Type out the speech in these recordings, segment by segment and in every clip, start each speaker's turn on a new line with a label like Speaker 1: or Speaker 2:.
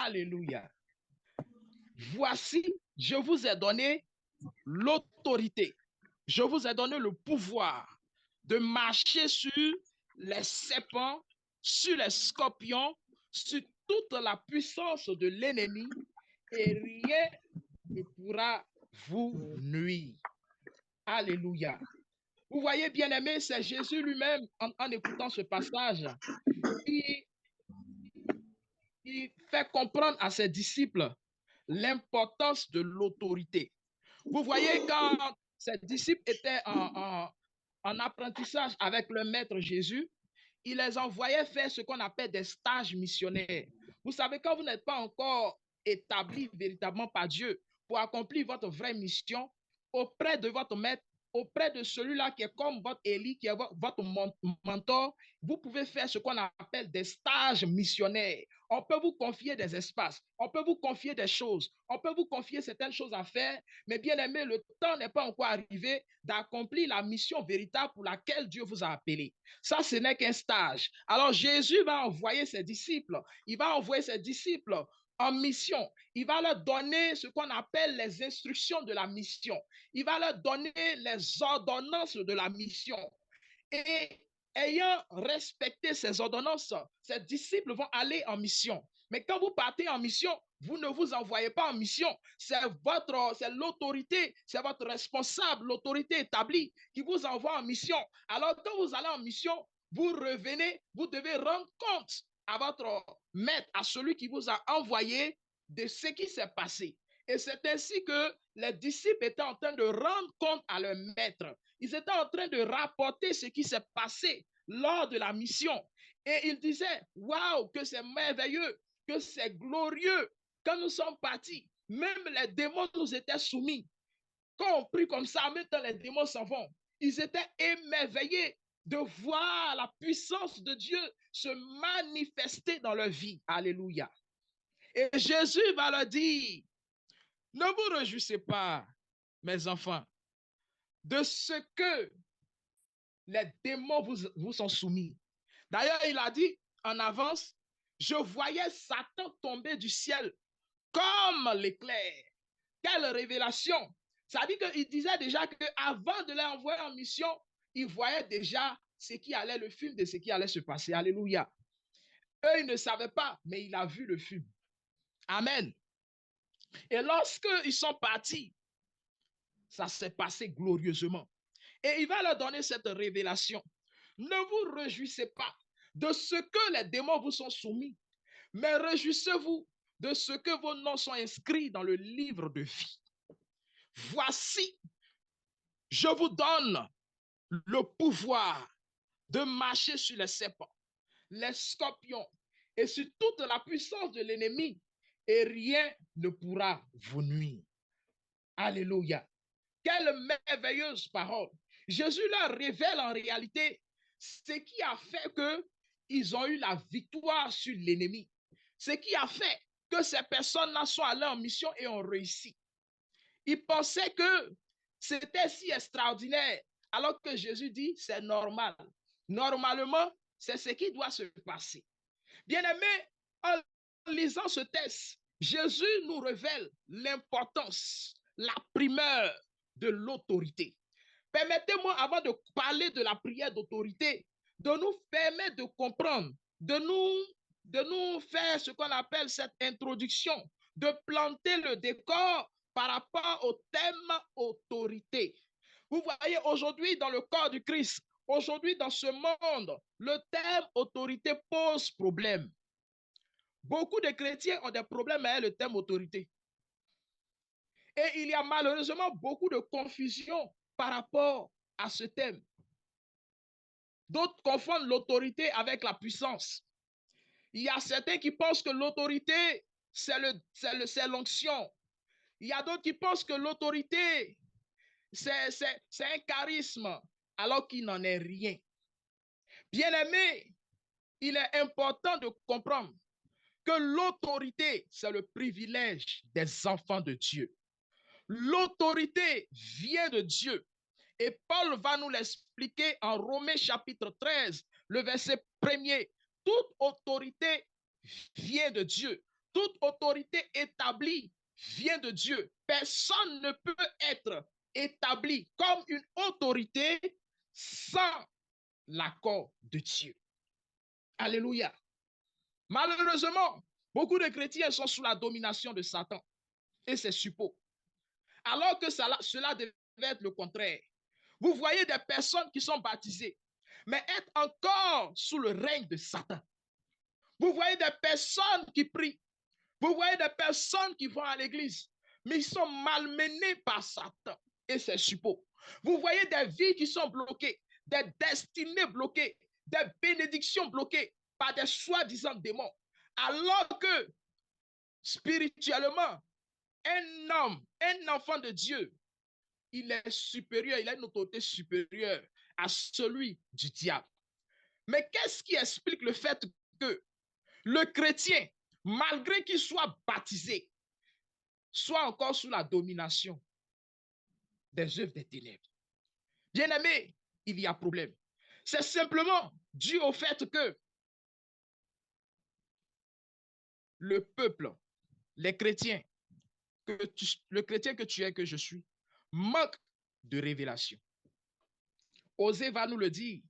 Speaker 1: Alléluia. Voici, je vous ai donné l'autorité. Je vous ai donné le pouvoir de marcher sur les serpents, sur les scorpions, sur toute la puissance de l'ennemi et rien ne pourra vous nuire. Alléluia. Vous voyez, bien aimé, c'est Jésus lui-même, en écoutant ce passage, qui fait comprendre à ses disciples l'importance de l'autorité. Vous voyez, quand ses disciples étaient en apprentissage avec le Maître Jésus, il les envoyait faire ce qu'on appelle des stages missionnaires. Vous savez, quand vous n'êtes pas encore établi véritablement par Dieu pour accomplir votre vraie mission auprès de votre Maître, auprès de celui-là qui est comme votre Élie, qui est votre mentor, vous pouvez faire ce qu'on appelle des stages missionnaires. On peut vous confier des espaces, on peut vous confier des choses, on peut vous confier certaines choses à faire, mais bien aimé, le temps n'est pas encore arrivé d'accomplir la mission véritable pour laquelle Dieu vous a appelé. Ça, ce n'est qu'un stage. Alors Jésus va envoyer ses disciples, il va envoyer ses disciples en mission. Il va leur donner ce qu'on appelle les instructions de la mission. Il va leur donner les ordonnances de la mission. Et ayant respecté ces ordonnances, ces disciples vont aller en mission. Mais quand vous partez en mission, vous ne vous envoyez pas en mission. C'est l'autorité, c'est votre responsable, l'autorité établie qui vous envoie en mission. Alors quand vous allez en mission, vous revenez, vous devez rendre compte à votre maître, à celui qui vous a envoyé de ce qui s'est passé. Et c'est ainsi que les disciples étaient en train de rendre compte à leur maître. Ils étaient en train de rapporter ce qui s'est passé lors de la mission. Et ils disaient, waouh, que c'est merveilleux, que c'est glorieux. Quand nous sommes partis, même les démons nous étaient soumis. Quand on prie comme ça, même quand les démons s'en vont, ils étaient émerveillés de voir la puissance de Dieu se manifester dans leur vie. Alléluia. Et Jésus va leur dire, ne vous réjouissez pas, mes enfants, de ce que les démons vous sont soumis. D'ailleurs, il a dit en avance, je voyais Satan tomber du ciel comme l'éclair. Quelle révélation! Ça dit qu'il disait déjà qu'avant de les envoyer en mission, il voyait déjà ce qui allait, le film de ce qui allait se passer. Alléluia. Eux, ils ne savaient pas, mais il a vu le film. Amen. Et lorsqu'ils sont partis, ça s'est passé glorieusement. Et il va leur donner cette révélation. Ne vous réjouissez pas de ce que les démons vous sont soumis, mais réjouissez-vous de ce que vos noms sont inscrits dans le livre de vie. Voici, je vous donne le pouvoir de marcher sur les serpents, les scorpions et sur toute la puissance de l'ennemi, et rien ne pourra vous nuire. Alléluia. Quelle merveilleuse parole. Jésus leur révèle en réalité ce qui a fait qu'ils ont eu la victoire sur l'ennemi. Ce qui a fait que ces personnes-là sont allées en mission et ont réussi. Ils pensaient que c'était si extraordinaire, alors que Jésus dit c'est normal. Normalement, c'est ce qui doit se passer. Bien-aimés, en lisant ce texte, Jésus nous révèle l'importance, la primeur de l'autorité. Permettez-moi, avant de parler de la prière d'autorité, de nous permettre de comprendre, de nous faire ce qu'on appelle cette introduction, de planter le décor par rapport au thème autorité. Vous voyez, aujourd'hui, dans le corps du Christ, aujourd'hui, dans ce monde, le thème autorité pose problème. Beaucoup de chrétiens ont des problèmes avec le thème autorité. Et il y a malheureusement beaucoup de confusion par rapport à ce thème. D'autres confondent l'autorité avec la puissance. Il y a certains qui pensent que l'autorité, c'est l'onction. Il y a d'autres qui pensent que l'autorité, c'est un charisme, alors qu'il n'en est rien. Bien-aimé, il est important de comprendre que l'autorité, c'est le privilège des enfants de Dieu. L'autorité vient de Dieu. Et Paul va nous l'expliquer en Romains chapitre 13, le verset 1er. Toute autorité vient de Dieu. Toute autorité établie vient de Dieu. Personne ne peut être établi comme une autorité sans l'accord de Dieu. Alléluia. Malheureusement, beaucoup de chrétiens sont sous la domination de Satan et ses suppôts. Alors que cela devait être le contraire. Vous voyez des personnes qui sont baptisées, mais être encore sous le règne de Satan. Vous voyez des personnes qui prient. Vous voyez des personnes qui vont à l'église, mais ils sont malmenés par Satan et ses suppôts. Vous voyez des vies qui sont bloquées, des destinées bloquées, des bénédictions bloquées par des soi-disant démons. Alors que spirituellement, un homme, un enfant de Dieu, il est supérieur, il a une autorité supérieure à celui du diable. Mais qu'est-ce qui explique le fait que le chrétien, malgré qu'il soit baptisé, soit encore sous la domination des œuvres des ténèbres? Bien-aimé, il y a problème. C'est simplement dû au fait que le peuple, les chrétiens, le chrétien que tu es, que je suis, manque de révélation. Osée va nous le dire.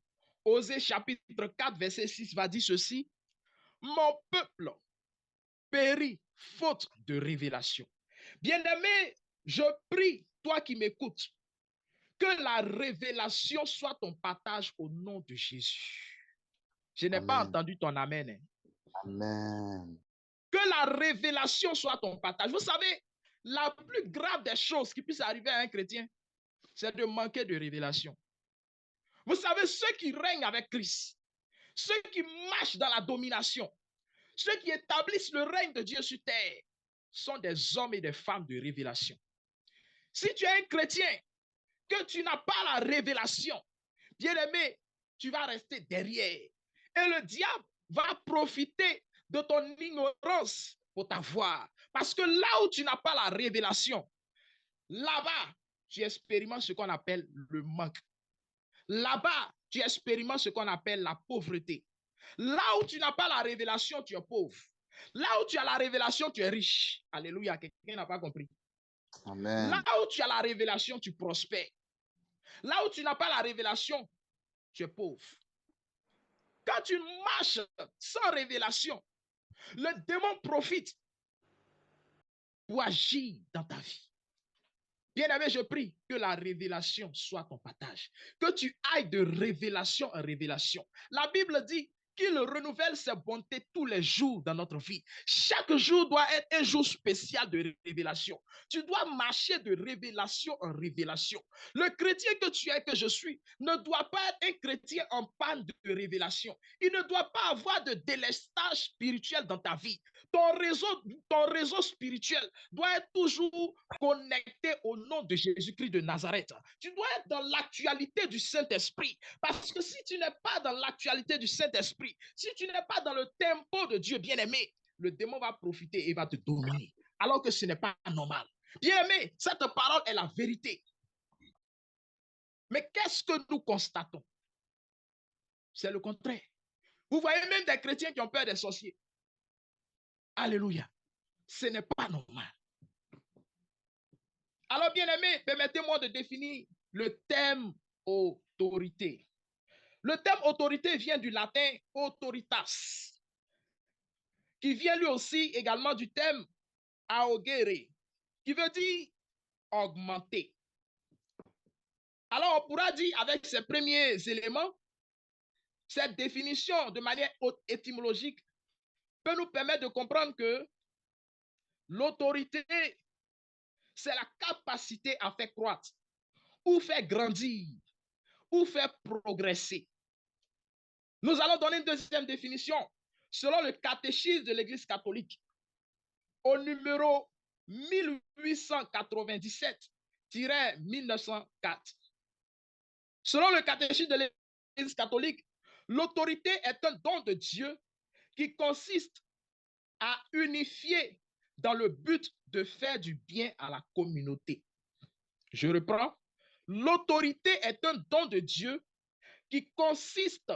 Speaker 1: Osée chapitre 4, verset 6 va dire ceci. Mon peuple périt faute de révélation. Bien-aimé, je prie, toi qui m'écoutes, que la révélation soit ton partage au nom de Jésus. Je n'ai pas entendu ton amen.
Speaker 2: Amen.
Speaker 1: Que la révélation soit ton partage. Vous savez, la plus grave des choses qui puissent arriver à un chrétien, c'est de manquer de révélation. Vous savez, ceux qui règnent avec Christ, ceux qui marchent dans la domination, ceux qui établissent le règne de Dieu sur terre, sont des hommes et des femmes de révélation. Si tu es un chrétien, que tu n'as pas la révélation, bien-aimé, tu vas rester derrière. Et le diable va profiter de ton ignorance pour t'avoir. Parce que là où tu n'as pas la révélation, là-bas, tu expérimentes ce qu'on appelle le manque. Là-bas, tu expérimentes ce qu'on appelle la pauvreté. Là où tu n'as pas la révélation, tu es pauvre. Là où tu as la révélation, tu es riche. Alléluia, quelqu'un n'a pas compris.
Speaker 2: Amen.
Speaker 1: Là où tu as la révélation, tu prospères. Là où tu n'as pas la révélation, tu es pauvre. Quand tu marches sans révélation, le démon profite pour agir dans ta vie. Bien-aimé, je prie que la révélation soit ton partage. Que tu ailles de révélation en révélation. La Bible dit qu'il renouvelle ses bontés tous les jours dans notre vie. Chaque jour doit être un jour spécial de révélation. Tu dois marcher de révélation en révélation. Le chrétien que tu es, que je suis, ne doit pas être un chrétien en panne de révélation. Il ne doit pas avoir de délestage spirituel dans ta vie. Ton réseau spirituel doit être toujours connecté au nom de Jésus-Christ de Nazareth. Tu dois être dans l'actualité du Saint-Esprit. Parce que si tu n'es pas dans l'actualité du Saint-Esprit, si tu n'es pas dans le tempo de Dieu bien-aimé, le démon va profiter et va te dominer. Alors que ce n'est pas normal. Bien-aimé, cette parole est la vérité. Mais qu'est-ce que nous constatons? C'est le contraire. Vous voyez même des chrétiens qui ont peur des sorciers. Alléluia. Ce n'est pas normal. Alors, bien-aimé, permettez-moi de définir le thème autorité. Le thème autorité vient du latin autoritas, qui vient lui aussi également du thème augere, qui veut dire augmenter. Alors, on pourra dire avec ces premiers éléments, cette définition de manière étymologique peut nous permettre de comprendre que l'autorité, c'est la capacité à faire croître ou faire grandir ou faire progresser. Nous allons donner une deuxième définition selon le catéchisme de l'Église catholique au numéro 1897-1904. Selon le catéchisme de l'Église catholique, l'autorité est un don de Dieu qui consiste à unifier dans le but de faire du bien à la communauté. Je reprends. L'autorité est un don de Dieu qui consiste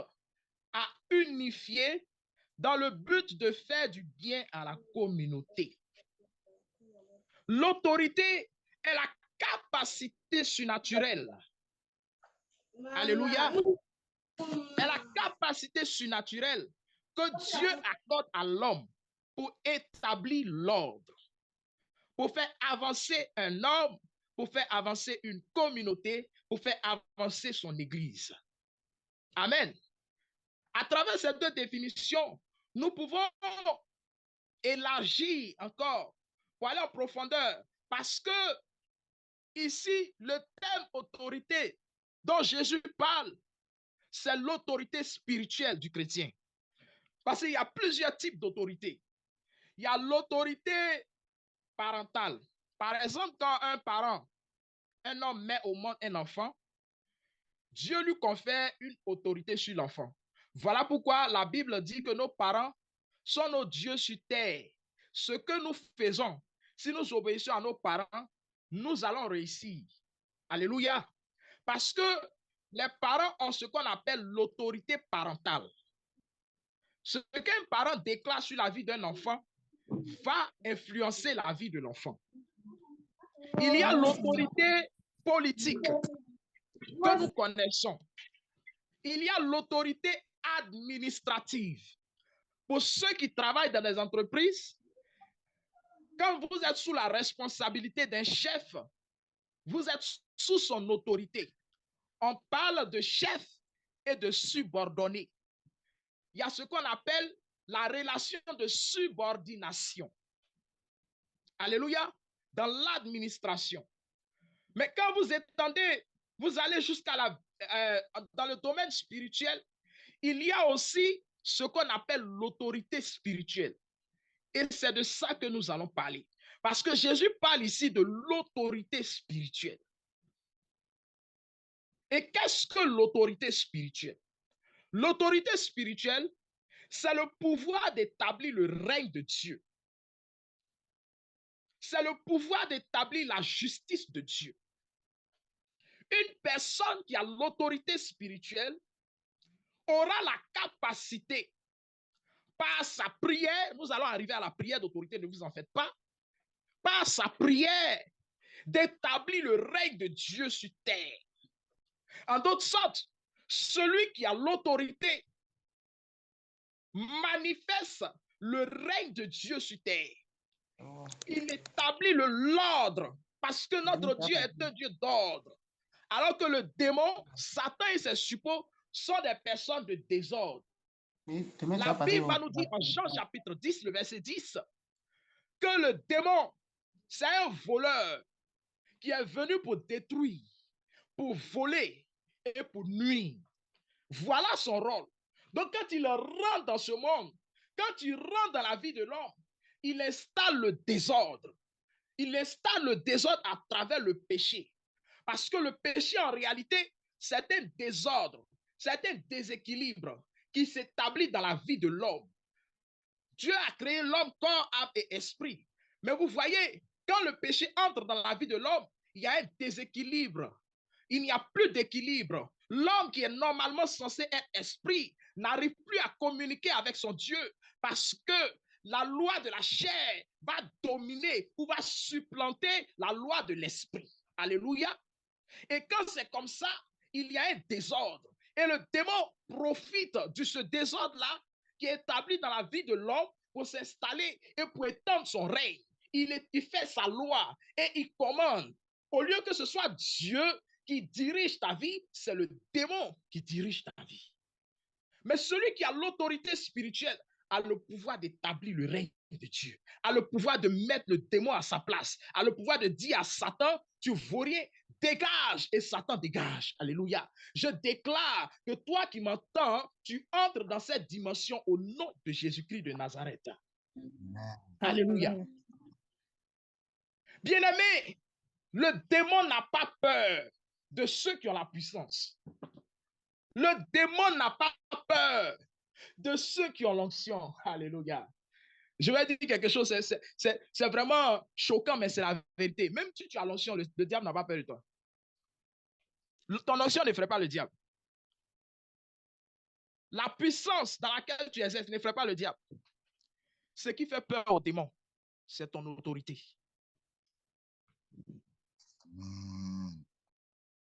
Speaker 1: à unifier dans le but de faire du bien à la communauté. L'autorité est la capacité surnaturelle. Alléluia. Est la capacité surnaturelle que Dieu accorde à l'homme pour établir l'ordre, pour faire avancer un homme, pour faire avancer une communauté, pour faire avancer son église. Amen. À travers ces deux définitions, nous pouvons élargir encore pour aller en profondeur parce que ici, le thème autorité dont Jésus parle, c'est l'autorité spirituelle du chrétien. Parce qu'il y a plusieurs types d'autorité. Il y a l'autorité parentale. Par exemple, quand un parent, un homme met au monde un enfant, Dieu lui confère une autorité sur l'enfant. Voilà pourquoi la Bible dit que nos parents sont nos dieux sur terre. Ce que nous faisons, si nous obéissons à nos parents, nous allons réussir. Alléluia. Parce que les parents ont ce qu'on appelle l'autorité parentale. Ce qu'un parent déclare sur la vie d'un enfant va influencer la vie de l'enfant. Il y a l'autorité politique que nous connaissons. Il y a l'autorité administrative. Pour ceux qui travaillent dans les entreprises, quand vous êtes sous la responsabilité d'un chef, vous êtes sous son autorité. On parle de chef et de subordonné. Il y a ce qu'on appelle la relation de subordination. Alléluia. Dans l'administration. Mais quand vous étendez, vous allez jusqu'à dans le domaine spirituel, il y a aussi ce qu'on appelle l'autorité spirituelle. Et c'est de ça que nous allons parler. Parce que Jésus parle ici de l'autorité spirituelle. Et qu'est-ce que l'autorité spirituelle? L'autorité spirituelle, c'est le pouvoir d'établir le règne de Dieu. C'est le pouvoir d'établir la justice de Dieu. Une personne qui a l'autorité spirituelle aura la capacité, par sa prière, nous allons arriver à la prière d'autorité, ne vous en faites pas, par sa prière, d'établir le règne de Dieu sur terre. En d'autres sortes, celui qui a l'autorité manifeste le règne de Dieu sur terre. Il établit l'ordre, parce que notre Dieu est un Dieu d'ordre. Alors que le démon, Satan et ses suppôts sont des personnes de désordre. La Bible va nous dire en Jean chapitre 10, le verset 10, que le démon, c'est un voleur qui est venu pour détruire, pour voler et pour nuire. Voilà son rôle. Donc quand il rentre dans ce monde, quand il rentre dans la vie de l'homme, il installe le désordre. Il installe le désordre à travers le péché. Parce que le péché, en réalité, c'est un désordre, c'est un déséquilibre qui s'établit dans la vie de l'homme. Dieu a créé l'homme, corps, âme et esprit. Mais vous voyez, quand le péché entre dans la vie de l'homme, il y a un déséquilibre. Il n'y a plus d'équilibre. L'homme qui est normalement censé être esprit n'arrive plus à communiquer avec son Dieu parce que la loi de la chair va dominer ou va supplanter la loi de l'esprit. Alléluia. Et quand c'est comme ça, il y a un désordre. Et le démon profite de ce désordre-là qui est établi dans la vie de l'homme pour s'installer et pour étendre son règne. Il fait sa loi et il commande. Au lieu que ce soit Dieu qui dirige ta vie, c'est le démon qui dirige ta vie. Mais celui qui a l'autorité spirituelle a le pouvoir d'établir le règne de Dieu, a le pouvoir de mettre le démon à sa place, a le pouvoir de dire à Satan, tu vaux rien, dégage, et Satan dégage. Alléluia. Je déclare que toi qui m'entends, tu entres dans cette dimension au nom de Jésus-Christ de Nazareth. Amen. Alléluia. Bien-aimé, le démon n'a pas peur de ceux qui ont la puissance. Le démon n'a pas peur de ceux qui ont l'onction. Alléluia. Je vais dire quelque chose, c'est vraiment choquant, mais c'est la vérité. Même si tu as l'onction, le diable n'a pas peur de toi. Ton onction ne ferait pas le diable. la puissance dans laquelle tu exerces n'effraie pas le diable. Ce qui fait peur aux démons, c'est ton autorité.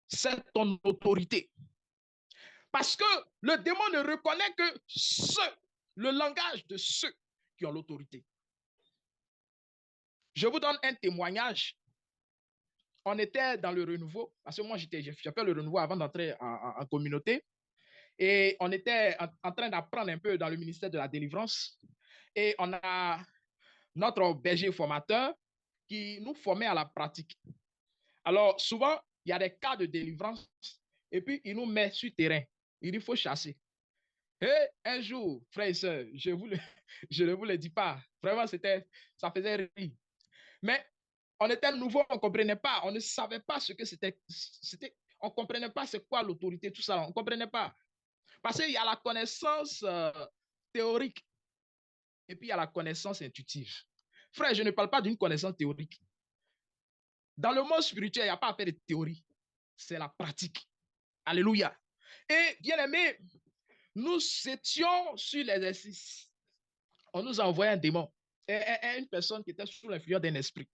Speaker 1: C'est ton autorité. Parce que le démon ne reconnaît que le langage de ceux qui ont l'autorité. Je vous donne un témoignage. On était dans le renouveau, parce que moi, j'ai fait le renouveau avant d'entrer en communauté. Et on était en train d'apprendre un peu dans le ministère de la délivrance. Et on a notre berger formateur qui nous formait à la pratique. Alors, souvent, il y a des cas de délivrance et puis il nous met sur terrain. Il dit, il faut chasser. Et un jour, frères et sœurs, je ne vous le dis pas. Vraiment, ça faisait rire. Mais on était nouveau, on ne comprenait pas. On ne savait pas ce que c'était. On ne comprenait pas c'est quoi l'autorité, tout ça. On ne comprenait pas. Parce qu'il y a la connaissance théorique et puis il y a la connaissance intuitive. Frère, je ne parle pas d'une connaissance théorique. Dans le monde spirituel, il n'y a pas à faire de théorie. C'est la pratique. Alléluia. Et bien aimé, nous étions sur l'exercice. On nous a envoyé un démon, une personne qui était sous l'influence d'un esprit.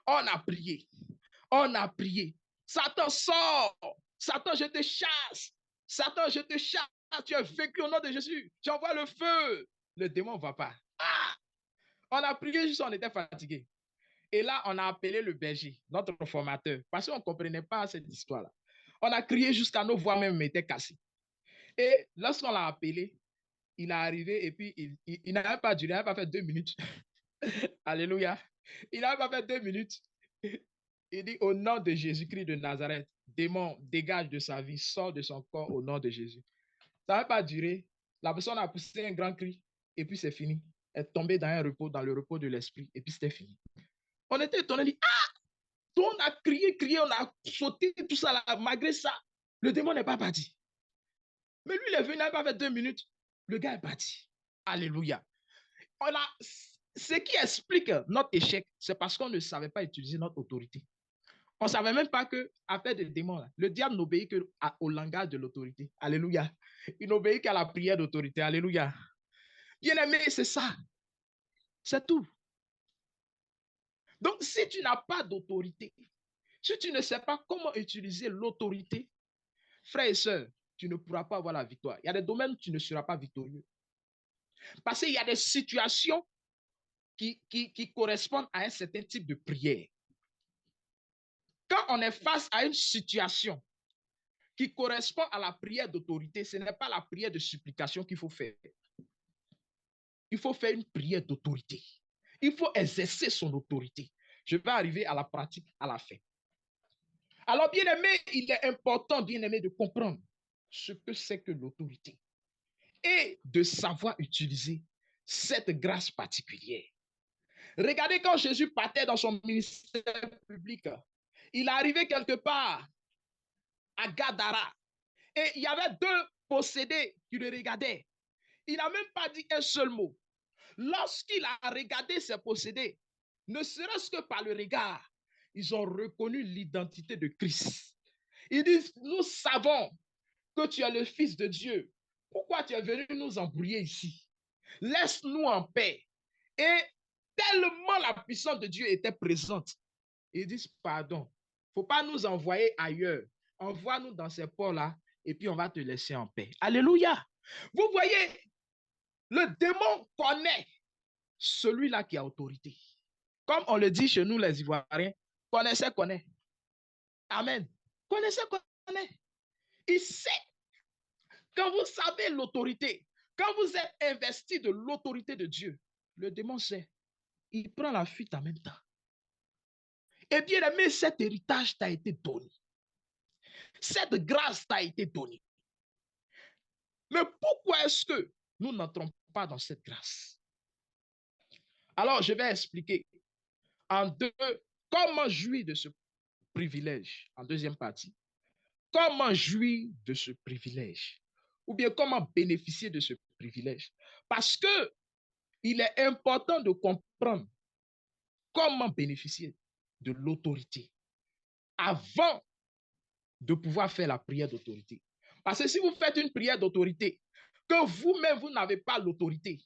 Speaker 1: On a prié. On a prié. Satan, sort. Satan, je te chasse. Satan, je te chasse. Tu es vaincu au nom de Jésus. J'envoie le feu. Le démon ne va pas. Ah! On a prié juste, on était fatigué. Et là, on a appelé le berger, notre formateur, parce qu'on ne comprenait pas cette histoire-là. On a crié jusqu'à nos voix même étaient cassées. Et lorsqu'on l'a appelé, il est arrivé et puis il n'avait pas duré, il n'avait pas fait 2 minutes. Alléluia. Il n'avait pas fait 2 minutes. Il dit au nom de Jésus-Christ de Nazareth, démon, dégage de sa vie, sort de son corps au nom de Jésus. Ça n'avait pas duré. La personne a poussé un grand cri et puis c'est fini. Elle est tombée dans un repos, dans le repos de l'esprit et puis c'était fini. On était étonnés, on dit, ah! On a crié, on a sauté, tout ça là. Malgré ça, le démon n'est pas parti. Mais lui, il est venu, il n'a pas fait 2 minutes. Le gars est parti. Alléluia. Ce qui explique notre échec, c'est parce qu'on ne savait pas utiliser notre autorité. On ne savait même pas qu'affaire des démons, là, le diable n'obéit qu'au langage de l'autorité. Alléluia. Il n'obéit qu'à la prière d'autorité. Alléluia. Bien-aimé, c'est ça. C'est tout. Donc, si tu n'as pas d'autorité, si tu ne sais pas comment utiliser l'autorité, frères et sœurs, tu ne pourras pas avoir la victoire. Il y a des domaines où tu ne seras pas victorieux. Parce qu'il y a des situations qui correspondent à un certain type de prière. Quand on est face à une situation qui correspond à la prière d'autorité, ce n'est pas la prière de supplication qu'il faut faire. Il faut faire une prière d'autorité. Il faut exercer son autorité. Je vais arriver à la pratique à la fin. Alors, bien-aimé, il est important, bien-aimé, de comprendre ce que c'est que l'autorité et de savoir utiliser cette grâce particulière. Regardez quand Jésus partait dans son ministère public, il est arrivé quelque part à Gadara et il y avait 2 possédés qui le regardaient. Il n'a même pas dit un seul mot. Lorsqu'il a regardé ces possédés, ne serait-ce que par le regard, ils ont reconnu l'identité de Christ. Ils disent, nous savons que tu es le Fils de Dieu. Pourquoi tu es venu nous embrouiller ici? Laisse-nous en paix. Et tellement la puissance de Dieu était présente, ils disent, pardon, il ne faut pas nous envoyer ailleurs. Envoie-nous dans ces ports-là et puis on va te laisser en paix. Alléluia. Vous voyez, le démon connaît celui-là qui a autorité. Comme on le dit chez nous les Ivoiriens, connaissez, connaît. Amen. Connaissez, connaît. Il sait. Quand vous savez l'autorité, quand vous êtes investi de l'autorité de Dieu, le démon sait. Il prend la fuite en même temps. Et bien aimé, cet héritage t'a été donné. Cette grâce t'a été donnée. Mais pourquoi est-ce que nous n'entrons pas dans cette grâce? Alors, je vais expliquer en 2, comment jouir de ce privilège, en deuxième partie. Comment jouir de ce privilège? Ou bien comment bénéficier de ce privilège? Parce que il est important de comprendre comment bénéficier de l'autorité avant de pouvoir faire la prière d'autorité. Parce que si vous faites une prière d'autorité, que vous-même, vous n'avez pas l'autorité,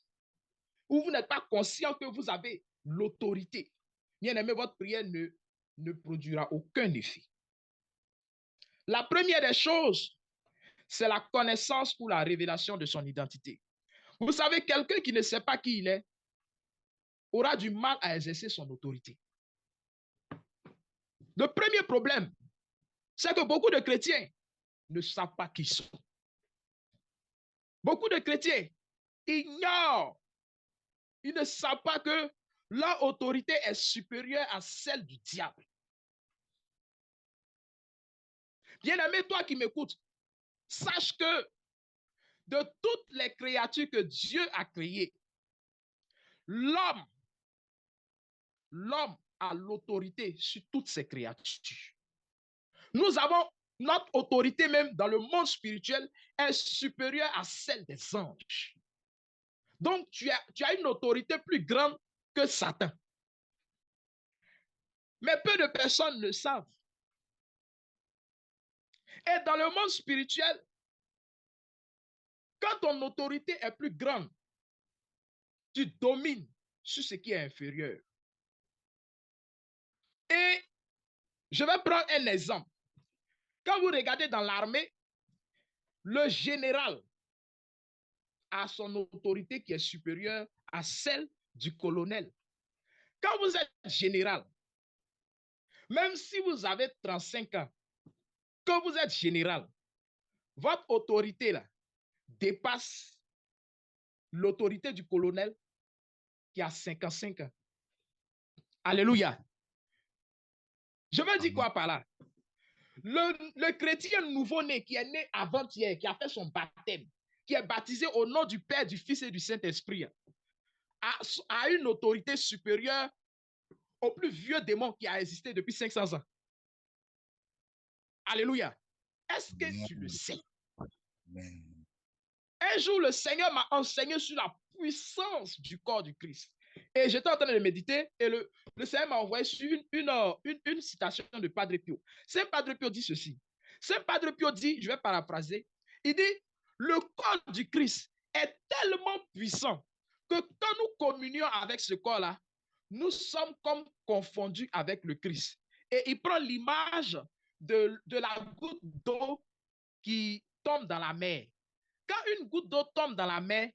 Speaker 1: ou vous n'êtes pas conscient que vous avez l'autorité, bien aimé, votre prière ne produira aucun effet. La première des choses, c'est la connaissance ou la révélation de son identité. Vous savez, quelqu'un qui ne sait pas qui il est aura du mal à exercer son autorité. Le premier problème, c'est que beaucoup de chrétiens ne savent pas qui ils sont. Beaucoup de chrétiens ignorent, ils ne savent pas que leur autorité est supérieure à celle du diable. Bien-aimé, toi qui m'écoutes, sache que de toutes les créatures que Dieu a créées, l'homme a l'autorité sur toutes ces créatures. Nous avons notre autorité même dans le monde spirituel est supérieure à celle des anges. Donc, tu as une autorité plus grande que Satan. Mais peu de personnes le savent. Et dans le monde spirituel, quand ton autorité est plus grande, tu domines sur ce qui est inférieur. Et je vais prendre un exemple. Quand vous regardez dans l'armée, le général a son autorité qui est supérieure à celle du colonel. Quand vous êtes général, même si vous avez 35 ans, quand vous êtes général, votre autorité là dépasse l'autorité du colonel qui a 55 ans. Alléluia. Je veux dire quoi par là? Le chrétien nouveau-né qui est né avant-hier, qui a fait son baptême, qui est baptisé au nom du Père, du Fils et du Saint-Esprit, a une autorité supérieure au plus vieux démon qui a existé depuis 500 ans. Alléluia. Est-ce que tu le sais? Un jour, le Seigneur m'a enseigné sur la puissance du corps du Christ. Et j'étais en train de méditer et le Seigneur m'a envoyé sur une citation de Padre Pio. Saint Padre Pio dit ceci. Saint Padre Pio dit, je vais paraphraser, il dit, le corps du Christ est tellement puissant que quand nous communions avec ce corps-là, nous sommes comme confondus avec le Christ. Et il prend l'image de la goutte d'eau qui tombe dans la mer. Quand une goutte d'eau tombe dans la mer,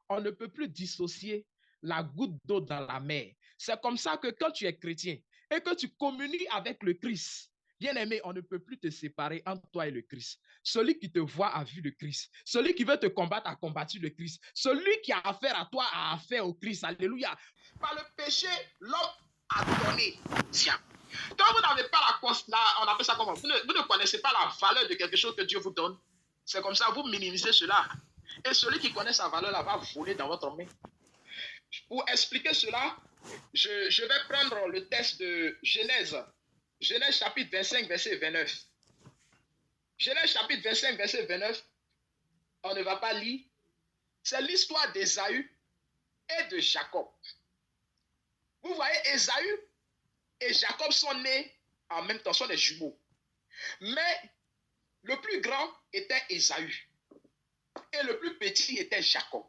Speaker 1: on ne peut plus dissocier la goutte d'eau dans la mer. C'est comme ça que quand tu es chrétien et que tu communies avec le Christ, bien-aimé, on ne peut plus te séparer entre toi et le Christ. Celui qui te voit a vu le Christ. Celui qui veut te combattre a combattu le Christ. Celui qui a affaire à toi a affaire au Christ. Alléluia. Par le péché, l'homme a donné. Tiens. Quand vous n'avez pas on appelle ça comment? Vous ne connaissez pas la valeur de quelque chose que Dieu vous donne. C'est comme ça, vous minimisez cela. Et celui qui connaît sa valeur là va voler dans votre main. Pour expliquer cela, je vais prendre le texte de Genèse. Genèse chapitre 25, verset 29. Genèse chapitre 25, verset 29. On ne va pas lire. C'est l'histoire d'Ésaü et de Jacob. Vous voyez, Ésaü et Jacob sont nés en même temps, sont des jumeaux. Mais le plus grand était Ésaü. Et le plus petit était Jacob.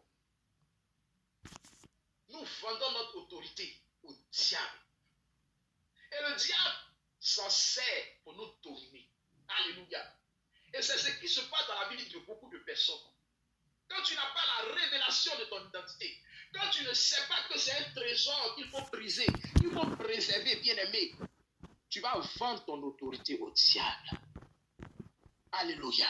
Speaker 1: Nous vendons notre autorité au diable. Et le diable s'en sert pour nous dominer. Alléluia. Et c'est ce qui se passe dans la vie de beaucoup de personnes. Quand tu n'as pas la révélation de ton identité, quand tu ne sais pas que c'est un trésor qu'il faut briser, qu'il faut préserver, bien-aimé, tu vas vendre ton autorité au diable. Alléluia.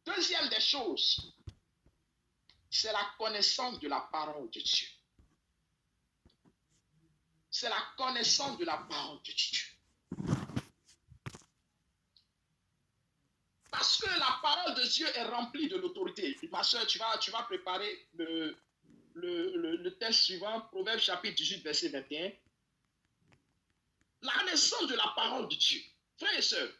Speaker 1: Deuxième des choses, c'est la connaissance de la parole de Dieu. C'est la connaissance de la parole de Dieu. Parce que la parole de Dieu est remplie de l'autorité. Ma soeur, tu vas préparer le texte suivant, Proverbe chapitre 18, verset 21. La connaissance de la parole de Dieu. Frères et sœurs,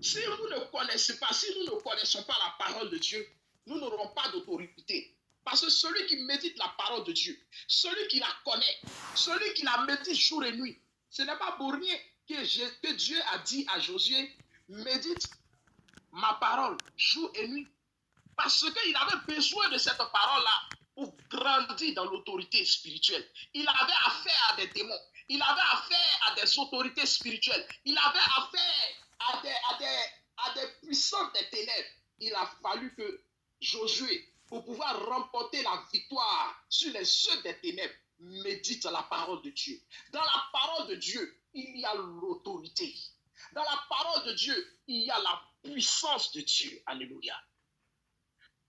Speaker 1: si vous ne connaissez pas, si nous ne connaissons pas la parole de Dieu, nous n'aurons pas d'autorité. Parce que celui qui médite la parole de Dieu, celui qui la connaît, celui qui la médite jour et nuit, ce n'est pas pour rien que Dieu a dit à Josué, médite ma parole jour et nuit. Parce qu'il avait besoin de cette parole-là pour grandir dans l'autorité spirituelle. Il avait affaire à des démons. Il avait affaire à des autorités spirituelles. Il avait affaire à des puissances des ténèbres. Il a fallu que Josué, pour pouvoir remporter la victoire sur les œuvres des ténèbres, médite la parole de Dieu. Dans la parole de Dieu, il y a l'autorité. Dans la parole de Dieu, il y a la puissance de Dieu. Alléluia.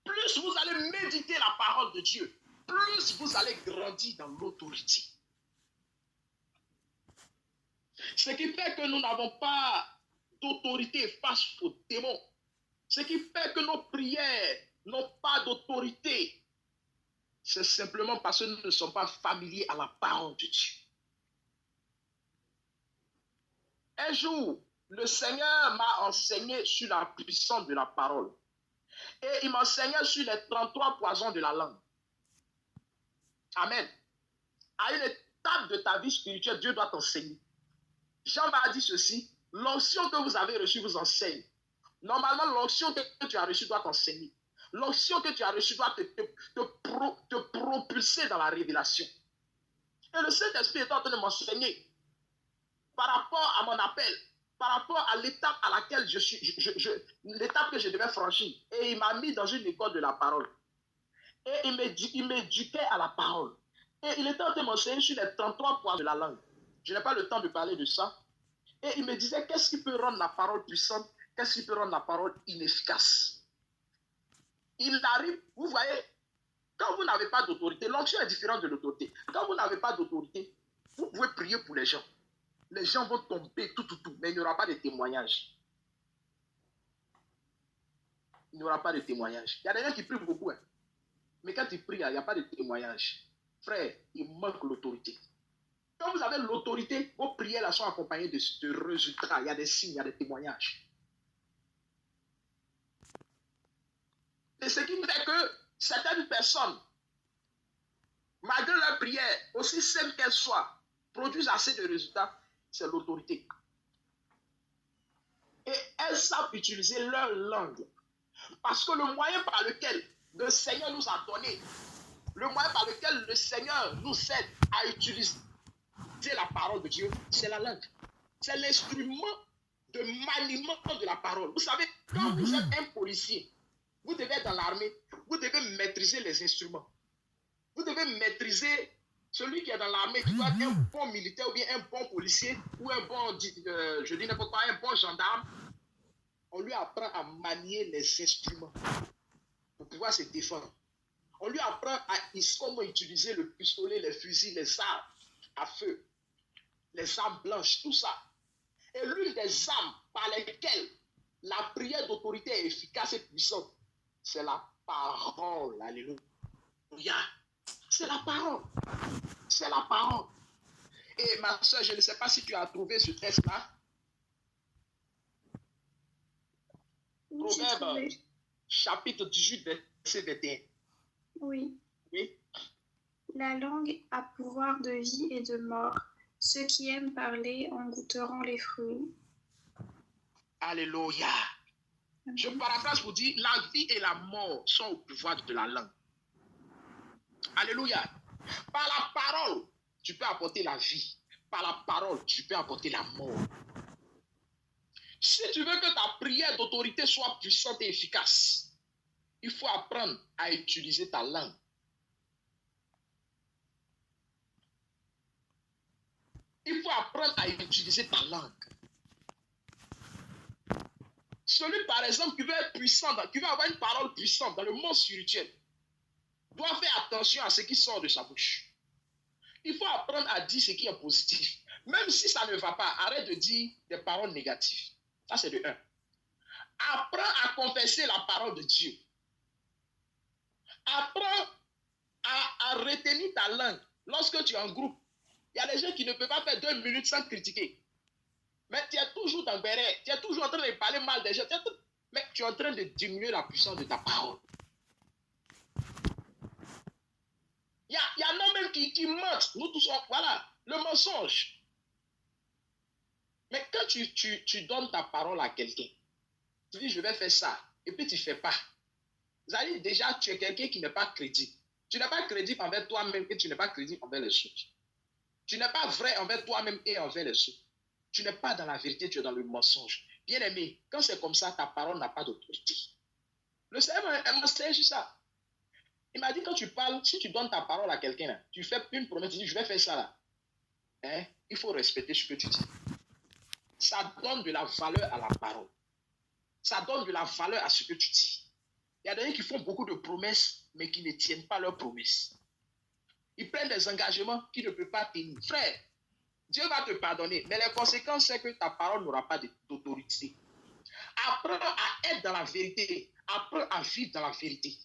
Speaker 1: Plus vous allez méditer la parole de Dieu, plus vous allez grandir dans l'autorité. Ce qui fait que nous n'avons pas d'autorité face aux démons. Ce qui fait que nos prières n'ont pas d'autorité. C'est simplement parce que nous ne sommes pas familiers à la parole de Dieu. Un jour, le Seigneur m'a enseigné sur la puissance de la parole. Et il m'enseignait sur les 33 poisons de la langue. Amen. À une étape de ta vie spirituelle, Dieu doit t'enseigner. Jean m'a dit ceci, l'onction que vous avez reçue vous enseigne. Normalement, l'onction que tu as reçue doit t'enseigner. L'onction que tu as reçue doit te propulser dans la révélation. Et le Saint-Esprit est en train de m'enseigner par rapport à mon appel, par rapport à l'étape à laquelle l'étape que je devais franchir. Et il m'a mis dans une école de la parole. Et il m'éduquait à la parole. Et il était en train de m'enseigner sur les 33 points de la langue. Je n'ai pas le temps de parler de ça. Et il me disait, qu'est-ce qui peut rendre la parole puissante? Qu'est-ce qui peut rendre la parole inefficace? Il arrive, vous voyez, quand vous n'avez pas d'autorité, l'onction est différente de l'autorité. Quand vous n'avez pas d'autorité, vous pouvez prier pour les gens. Les gens vont tomber tout, mais il n'y aura pas de témoignage. Il n'y aura pas de témoignage. Il y a des gens qui prient beaucoup, hein. Mais quand ils prient, il n'y a pas de témoignage. Frère, il manque l'autorité. Quand vous avez l'autorité, vos prières sont accompagnées de résultats. Il y a des signes, il y a des témoignages. Et ce qui fait que certaines personnes, malgré leur prière, aussi simple qu'elles soient, produisent assez de résultats, c'est l'autorité. Et elles savent utiliser leur langue. Parce que le moyen par lequel le Seigneur nous a donné, le moyen par lequel le Seigneur nous aide à utiliser la parole de Dieu, c'est la langue. C'est l'instrument de maniement de la parole. Vous savez, quand vous êtes un policier, vous devez être dans l'armée, vous devez maîtriser les instruments. Vous devez maîtriser celui qui est dans l'armée, qui doit être un bon militaire ou bien un bon policier ou un bon, je dis n'importe quoi, un bon gendarme. On lui apprend à manier les instruments pour pouvoir se défendre. On lui apprend comment utiliser le pistolet, les fusils, les armes à feu, les armes blanches, tout ça. Et l'une des armes par lesquelles la prière d'autorité est efficace et puissante, c'est la parole. Alléluia. C'est la parole. C'est la parole. Et ma soeur, je ne sais pas si tu as trouvé ce texte-là. Proverbe, chapitre 18, verset 21.
Speaker 3: Oui.
Speaker 1: Oui.
Speaker 3: La langue a pouvoir de vie et de mort. Ceux qui aiment parler en goûteront les fruits.
Speaker 1: Alléluia. Je paraphrase pour dire, la vie et la mort sont au pouvoir de la langue. Alléluia. Par la parole, tu peux apporter la vie. Par la parole, tu peux apporter la mort. Si tu veux que ta prière d'autorité soit puissante et efficace, il faut apprendre à utiliser ta langue. Il faut apprendre à utiliser ta langue. Celui, par exemple, qui veut être puissant, qui veut avoir une parole puissante dans le monde spirituel, doit faire attention à ce qui sort de sa bouche. Il faut apprendre à dire ce qui est positif. Même si ça ne va pas, arrête de dire des paroles négatives. Ça, c'est de 1. Apprends à confesser la parole de Dieu. Apprends à retenir ta langue. Lorsque tu es en groupe, il y a des gens qui ne peuvent pas faire 2 minutes sans critiquer. Mais tu es toujours dans le béret. Tu es toujours en train de parler mal des gens. Mais tu es en train de diminuer la puissance de ta parole. Il y en a même qui mentent. Nous tous, voilà, le mensonge. Mais quand tu donnes ta parole à quelqu'un, tu dis je vais faire ça, et puis tu ne fais pas. C'est-à-dire déjà tu es quelqu'un qui n'est pas crédible. Tu n'es pas crédible envers toi-même et tu n'es pas crédible envers les autres. Tu n'es pas vrai envers toi-même et envers les autres. Tu n'es pas dans la vérité, tu es dans le mensonge. Bien aimé, quand c'est comme ça, ta parole n'a pas d'autorité. Le Seigneur m'a enseigné sur ça. Il m'a dit quand tu parles, si tu donnes ta parole à quelqu'un, tu fais une promesse, tu dis je vais faire ça là. Hein? Il faut respecter ce que tu dis. Ça donne de la valeur à la parole. Ça donne de la valeur à ce que tu dis. Il y a des gens qui font beaucoup de promesses, mais qui ne tiennent pas leurs promesses. Ils prennent des engagements qu'ils ne peuvent pas tenir. Frère, Dieu va te pardonner, mais les conséquences, c'est que ta parole n'aura pas d'autorité. Apprends à être dans la vérité. Apprends à vivre dans la vérité.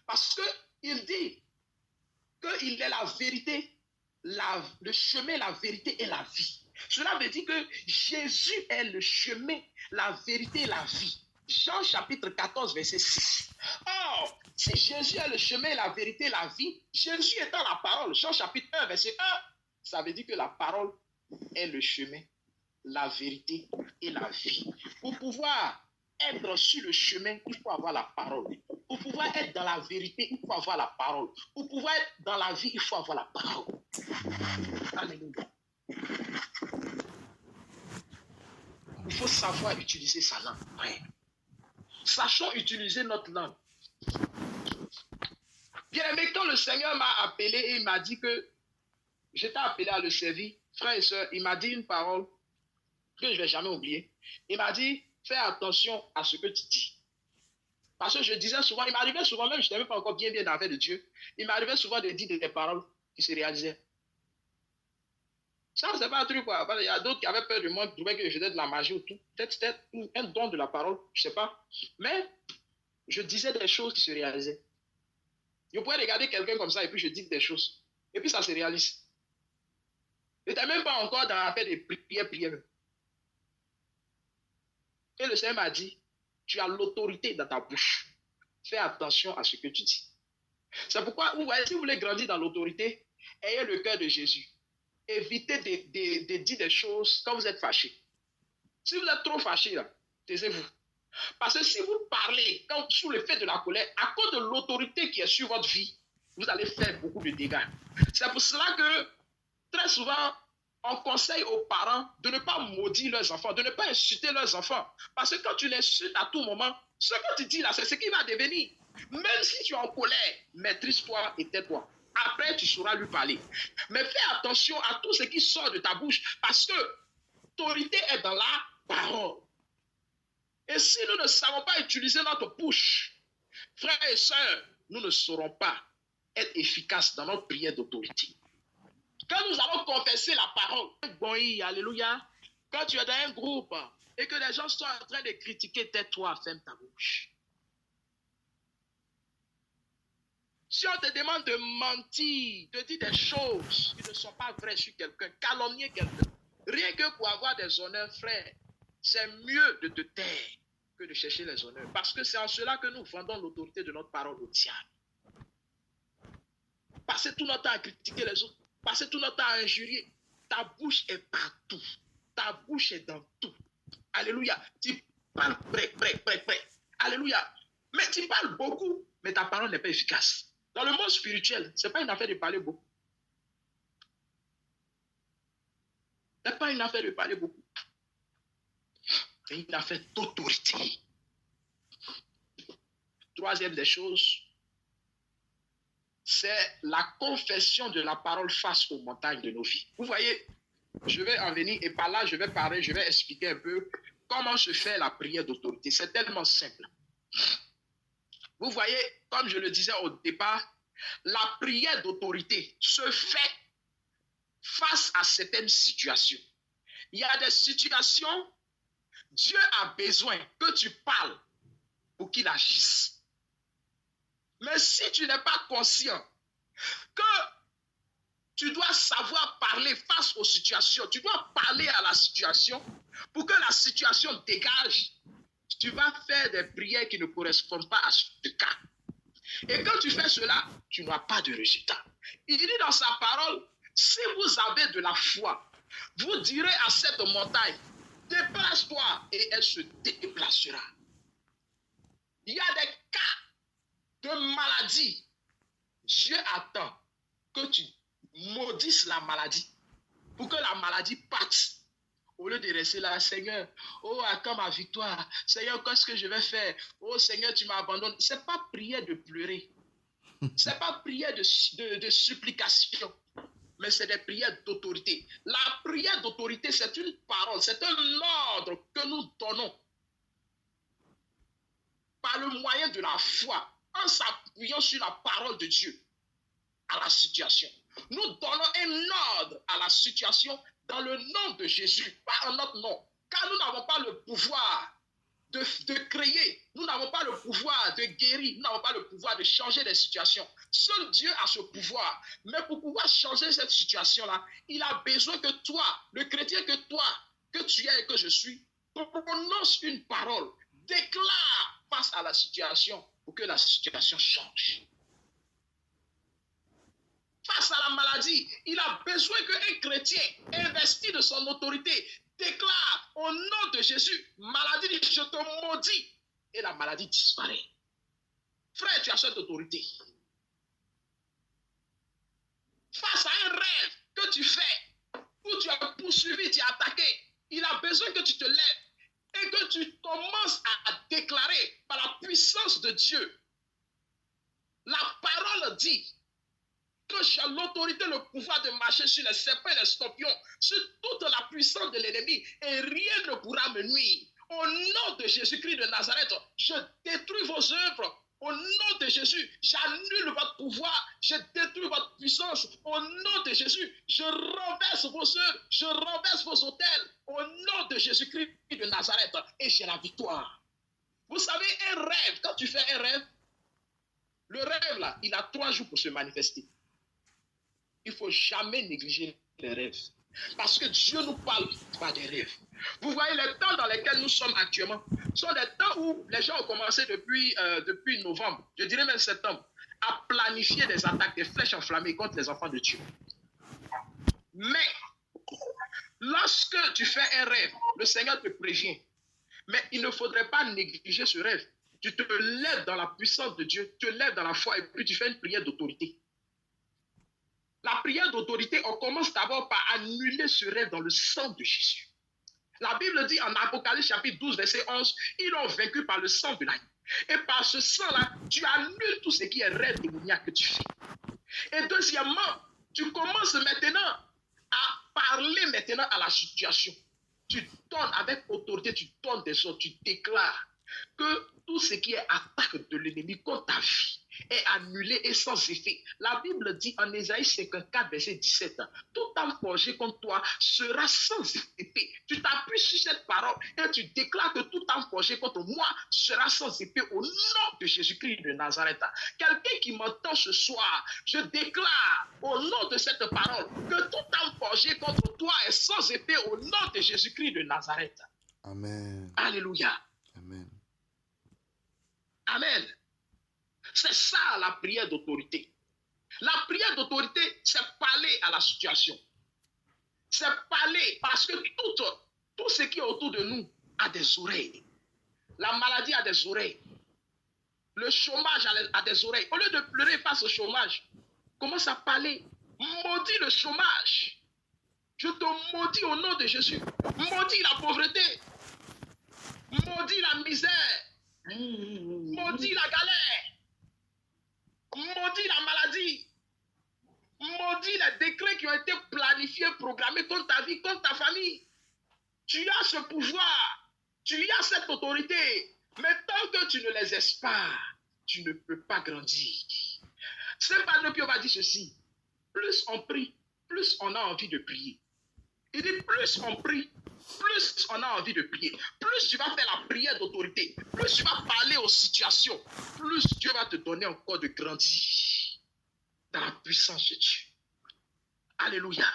Speaker 1: Parce qu'il dit qu'il est la vérité, le chemin, la vérité et la vie. Cela veut dire que Jésus est le chemin, la vérité et la vie. Jean chapitre 14, verset 6. Or, si Jésus est le chemin, la vérité et la vie, Jésus étant la parole, Jean chapitre 1, verset 1, ça veut dire que la parole est le chemin, la vérité et la vie. Pour pouvoir être sur le chemin, il faut avoir la parole. Pour pouvoir être dans la vérité, il faut avoir la parole. Pour pouvoir être dans la vie, il faut avoir la parole. Alléluia. Il faut savoir utiliser sa langue. Ouais. Sachons utiliser notre langue. Bien aimé, quand le Seigneur m'a appelé et il m'a dit que j'étais appelé à le servir, frères et sœurs, il m'a dit une parole que je ne vais jamais oublier. Il m'a dit, fais attention à ce que tu dis. Parce que je disais souvent, il m'arrivait souvent, même je n'étais même pas encore bien avec de Dieu, il m'arrivait souvent de dire des paroles qui se réalisaient. Ça, c'est pas un truc, quoi. Il y a d'autres qui avaient peur de moi, qui trouvaient que je faisais de la magie ou tout. Peut-être c'était un don de la parole, je ne sais pas. Mais je disais des choses qui se réalisaient. Je pouvais regarder quelqu'un comme ça et puis je dis des choses. Et puis ça se réalise. Je n'étais même pas encore dans la paix des prières. Et le Seigneur m'a dit, tu as l'autorité dans ta bouche. Fais attention à ce que tu dis. C'est pourquoi, vous voyez, si vous voulez grandir dans l'autorité, ayez le cœur de Jésus. Évitez de dire des choses quand vous êtes fâché. Si vous êtes trop fâché, là, taisez-vous. Parce que si vous parlez sous l'effet de la colère, à cause de l'autorité qui est sur votre vie, vous allez faire beaucoup de dégâts. C'est pour cela que, très souvent, on conseille aux parents de ne pas maudire leurs enfants, de ne pas insulter leurs enfants. Parce que quand tu l'insultes à tout moment, ce que tu dis là, c'est ce qui va devenir. Même si tu es en colère, maîtrise-toi et tais-toi. Après, tu sauras lui parler. Mais fais attention à tout ce qui sort de ta bouche parce que l'autorité est dans la parole. Et si nous ne savons pas utiliser notre bouche, frères et sœurs, nous ne saurons pas être efficaces dans notre prière d'autorité. Quand nous allons confesser la parole, alléluia, quand tu es dans un groupe et que les gens sont en train de critiquer, tais-toi, ferme ta bouche. Si on te demande de mentir, de dire des choses qui ne sont pas vraies sur quelqu'un, calomnier quelqu'un, rien que pour avoir des honneurs, frère, c'est mieux de te taire que de chercher les honneurs. Parce que c'est en cela que nous vendons l'autorité de notre parole au diable. Passer tout notre temps à critiquer les autres, passer tout notre temps à injurier. Ta bouche est partout. Ta bouche est dans tout. Alléluia. Tu parles près. Alléluia. Mais tu parles beaucoup, mais ta parole n'est pas efficace. Dans le monde spirituel, ce n'est pas une affaire de parler beaucoup. Ce n'est pas une affaire de parler beaucoup. C'est une affaire d'autorité. Troisième des choses, c'est la confession de la parole face aux montagnes de nos vies. Vous voyez, je vais en venir et par là, je vais expliquer un peu comment se fait la prière d'autorité. C'est tellement simple. Vous voyez, comme je le disais au départ, la prière d'autorité se fait face à certaines situations. Il y a des situations, Dieu a besoin que tu parles pour qu'il agisse. Mais si tu n'es pas conscient que tu dois savoir parler face aux situations, tu dois parler à la situation pour que la situation dégage, tu vas faire des prières qui ne correspondent pas à ce cas. Et quand tu fais cela, tu n'auras pas de résultat. Il dit dans sa parole, si vous avez de la foi, vous direz à cette montagne, déplace-toi et elle se déplacera. Il y a des cas de maladie. Dieu attend que tu maudisses la maladie pour que la maladie parte. Au lieu de rester là, Seigneur, oh, à quand ma victoire? Seigneur, qu'est-ce que je vais faire? Oh, Seigneur, tu m'abandonnes. Ce n'est pas prière de pleurer. Ce n'est pas prière de supplication. Mais c'est des prières d'autorité. La prière d'autorité, c'est une parole, c'est un ordre que nous donnons par le moyen de la foi, en s'appuyant sur la parole de Dieu à la situation. Nous donnons un ordre à la situation dans le nom de Jésus, pas en notre nom, car nous n'avons pas le pouvoir de créer, nous n'avons pas le pouvoir de guérir, nous n'avons pas le pouvoir de changer les situations. Seul Dieu a ce pouvoir. Mais pour pouvoir changer cette situation-là, il a besoin que toi, le chrétien que tu es et que je suis, prononce une parole, déclare face à la situation pour que la situation change. Face à la maladie, il a besoin qu'un chrétien investi de son autorité déclare au nom de Jésus, maladie, je te maudis, et la maladie disparaît. Frère, tu as cette autorité. Face à un rêve que tu fais, où tu as poursuivi, tu as attaqué, il a besoin que tu te lèves et que tu commences à déclarer par la puissance de Dieu. La parole dit que j'ai l'autorité, le pouvoir de marcher sur les serpents et les scorpions, sur toute la puissance de l'ennemi, et rien ne pourra me nuire. Au nom de Jésus-Christ de Nazareth, je détruis vos œuvres. Au nom de Jésus, j'annule votre pouvoir, je détruis votre puissance. Au nom de Jésus, je renverse vos œuvres, je renverse vos autels. Au nom de Jésus-Christ de Nazareth, et j'ai la victoire. Vous savez, un rêve, quand tu fais un rêve, le rêve là, il a 3 jours pour se manifester. Il ne faut jamais négliger les rêves. Parce que Dieu nous parle pas des rêves. Vous voyez, les temps dans lesquels nous sommes actuellement sont des temps où les gens ont commencé depuis novembre, je dirais même septembre, à planifier des attaques, des flèches enflammées contre les enfants de Dieu. Mais, lorsque tu fais un rêve, le Seigneur te prévient. Mais il ne faudrait pas négliger ce rêve. Tu te lèves dans la puissance de Dieu, tu te lèves dans la foi et puis tu fais une prière d'autorité. La prière d'autorité, on commence d'abord par annuler ce rêve dans le sang de Jésus. La Bible dit en Apocalypse chapitre 12, verset 11, ils l'ont vaincu par le sang de l'agneau. Et par ce sang-là, tu annules tout ce qui est rêve démoniaque que tu fais. Et deuxièmement, tu commences maintenant à parler maintenant à la situation. Tu donnes avec autorité, tu donnes des ordres, tu déclares que tout ce qui est attaque de l'ennemi contre ta vie est annulé et sans effet. La Bible dit en Ésaïe 54, verset 17, tout âme forgé contre toi sera sans effet. Tu t'appuies sur cette parole et tu déclares que tout âme forgé contre moi sera sans effet au nom de Jésus-Christ de Nazareth. Quelqu'un qui m'entend ce soir, je déclare au nom de cette parole que tout âme forgé contre toi est sans effet au nom de Jésus-Christ de Nazareth.
Speaker 2: Amen.
Speaker 1: Alléluia.
Speaker 2: Amen.
Speaker 1: Amen. C'est ça la prière d'autorité. La prière d'autorité, c'est parler à la situation. C'est parler parce que tout ce qui est autour de nous a des oreilles. La maladie a des oreilles. Le chômage a des oreilles. Au lieu de pleurer face au chômage, commence à parler. Maudis le chômage. Je te maudis au nom de Jésus. Maudis la pauvreté. Maudis la misère. Maudis la galère. Maudis la maladie. Maudis les décrets qui ont été planifiés, programmés contre ta vie, contre ta famille. Tu as ce pouvoir. Tu as cette autorité. Mais tant que tu ne les aises pas, tu ne peux pas grandir. Saint Padre Pio va dire ceci. Plus on prie, plus on a envie de prier. Il dit plus on prie, plus on a envie de prier. Plus tu vas faire la prière d'autorité, plus tu vas parler aux situations, plus Dieu va te donner encore de grandir dans la puissance de Dieu. Alléluia.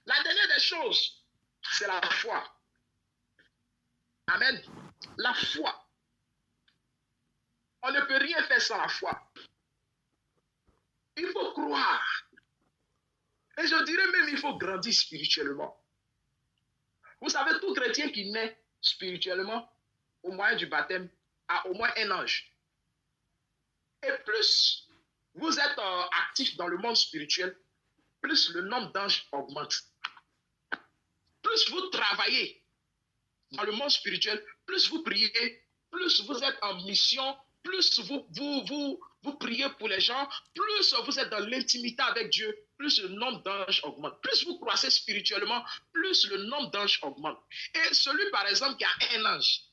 Speaker 1: La dernière des choses, c'est la foi. Amen. La foi. On ne peut rien faire sans la foi. Il faut croire. Et je dirais même, il faut grandir spirituellement. Vous savez, tout chrétien qui naît spirituellement au moyen du baptême, à au moins un ange. Et plus vous êtes actif dans le monde spirituel, plus le nombre d'anges augmente. Plus vous travaillez dans le monde spirituel, plus vous priez, plus vous êtes en mission, plus vous priez pour les gens, plus vous êtes dans l'intimité avec Dieu, plus le nombre d'anges augmente. Plus vous croissez spirituellement, plus le nombre d'anges augmente. Et celui, par exemple, qui a un ange,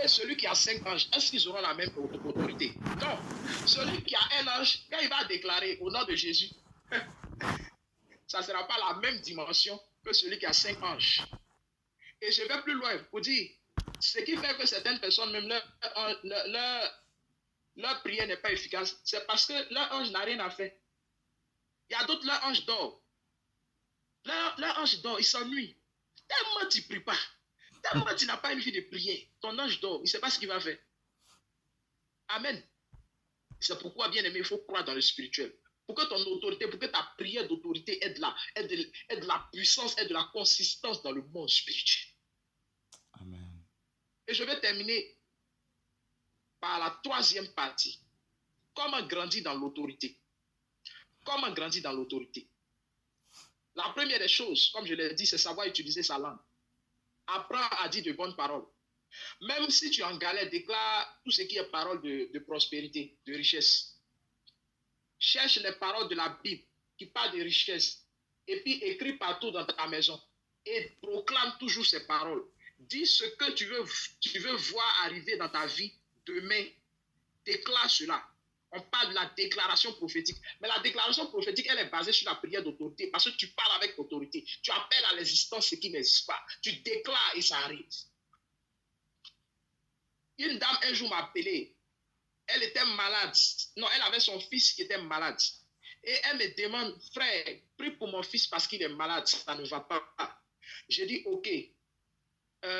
Speaker 1: et celui qui a 5 anges, est-ce qu'ils auront la même autorité? Non. Celui qui a un ange, quand il va déclarer au nom de Jésus, ça ne sera pas la même dimension que celui qui a 5 anges. Et je vais plus loin pour dire, ce qui fait que certaines personnes, même leur prière n'est pas efficace, c'est parce que leur ange n'a rien à faire. Il y a d'autres, leur ange dort. Leur ange dort, il s'ennuie. Tellement tu ne pries pas, tellement tu n'as pas une vie de prière, ton ange dort, il ne sait pas ce qu'il va faire. Amen. C'est pourquoi, bien aimé, il faut croire dans le spirituel. Pour que ton autorité, pour que ta prière d'autorité ait de la puissance, ait de la consistance dans le monde spirituel.
Speaker 2: Amen.
Speaker 1: Et je vais terminer par la troisième partie. Comment grandir dans l'autorité? Comment grandir dans l'autorité? La première des choses, comme je l'ai dit, c'est savoir utiliser sa langue. Apprends à dire de bonnes paroles. Même si tu es en galère, déclare tout ce qui est parole de prospérité, de richesse. Cherche les paroles de la Bible qui parlent de richesse. Et puis écris partout dans ta maison. Et proclame toujours ces paroles. Dis ce que tu veux voir arriver dans ta vie demain. Déclare cela. On parle de la déclaration prophétique. Mais la déclaration prophétique, elle est basée sur la prière d'autorité. Parce que tu parles avec autorité. Tu appelles à l'existence ce qui n'existe pas. Tu déclares et ça arrive. Une dame un jour m'a appelé. Elle était malade. Non, elle avait son fils qui était malade. Et elle me demande, frère, prie pour mon fils parce qu'il est malade. Ça ne va pas. J'ai dit, ok.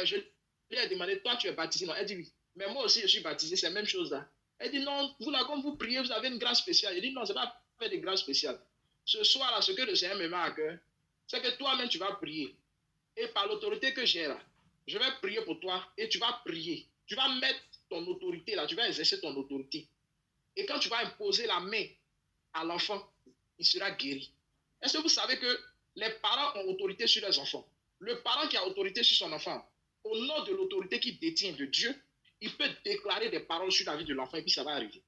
Speaker 1: Je lui ai demandé, toi tu es baptisé? Non, elle dit oui. Mais moi aussi je suis baptisé, c'est la même chose là. Elle dit non, vous là, comme vous priez, vous avez une grâce spéciale. Je dis non, ce n'est pas fait de grâce spéciale. Ce soir là, ce que le Seigneur me met à cœur, c'est que toi-même tu vas prier. Et par l'autorité que j'ai là, je vais prier pour toi et tu vas prier. Tu vas mettre ton autorité là, tu vas exercer ton autorité. Et quand tu vas imposer la main à l'enfant, il sera guéri. Est-ce que vous savez que les parents ont autorité sur leurs enfants? Le parent qui a autorité sur son enfant, au nom de l'autorité qu'il détient de Dieu, il peut déclarer des paroles sur la vie de l'enfant et puis ça va arriver.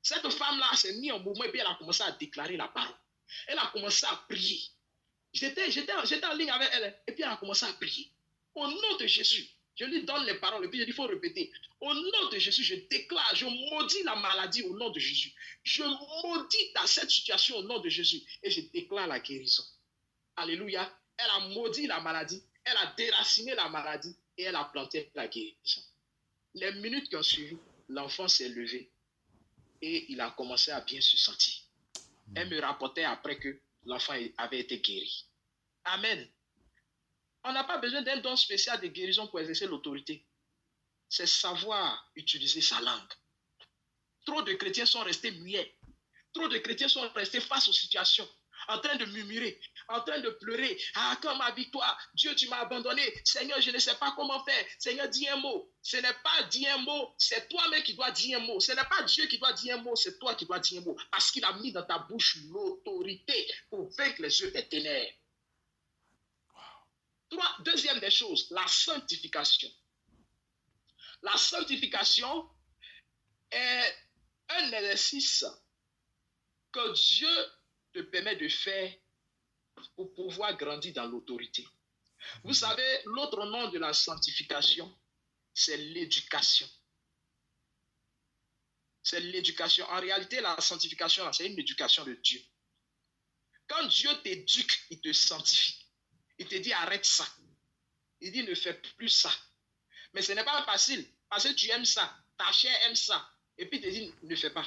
Speaker 1: Cette femme-là s'est mise en mouvement et puis elle a commencé à déclarer la parole. Elle a commencé à prier. J'étais en ligne avec elle et puis elle a commencé à prier. Au nom de Jésus, je lui donne les paroles et puis je dis, il faut répéter. Au nom de Jésus, je déclare, je maudis la maladie au nom de Jésus. Je maudis dans cette situation au nom de Jésus et je déclare la guérison. Alléluia. Elle a maudit la maladie, elle a déraciné la maladie et elle a planté la guérison. Les minutes qui ont suivi, l'enfant s'est levé et il a commencé à bien se sentir. Elle me rapportait après que l'enfant avait été guéri. Amen. On n'a pas besoin d'un don spécial de guérison pour exercer l'autorité. C'est savoir utiliser sa langue. Trop de chrétiens sont restés muets. Trop de chrétiens sont restés face aux situations, en train de murmurer, en train de pleurer. Ah, quand ma victoire, Dieu, tu m'as abandonné. Seigneur, je ne sais pas comment faire. Seigneur, dis un mot. Ce n'est pas dire un mot, c'est toi-même qui dois dire un mot. Ce n'est pas Dieu qui doit dire un mot, c'est toi qui dois dire un mot. Parce qu'il a mis dans ta bouche l'autorité pour vaincre les œuvres des ténèbres. Deuxième des choses, la sanctification. La sanctification est un exercice que Dieu te permet de faire pour pouvoir grandir dans l'autorité. Vous savez, l'autre nom de la sanctification, c'est l'éducation. C'est l'éducation. En réalité, la sanctification, c'est une éducation de Dieu. Quand Dieu t'éduque, il te sanctifie. Il te dit arrête ça. Il dit ne fais plus ça. Mais ce n'est pas facile parce que tu aimes ça. Ta chair aime ça. Et puis il te dit ne fais pas.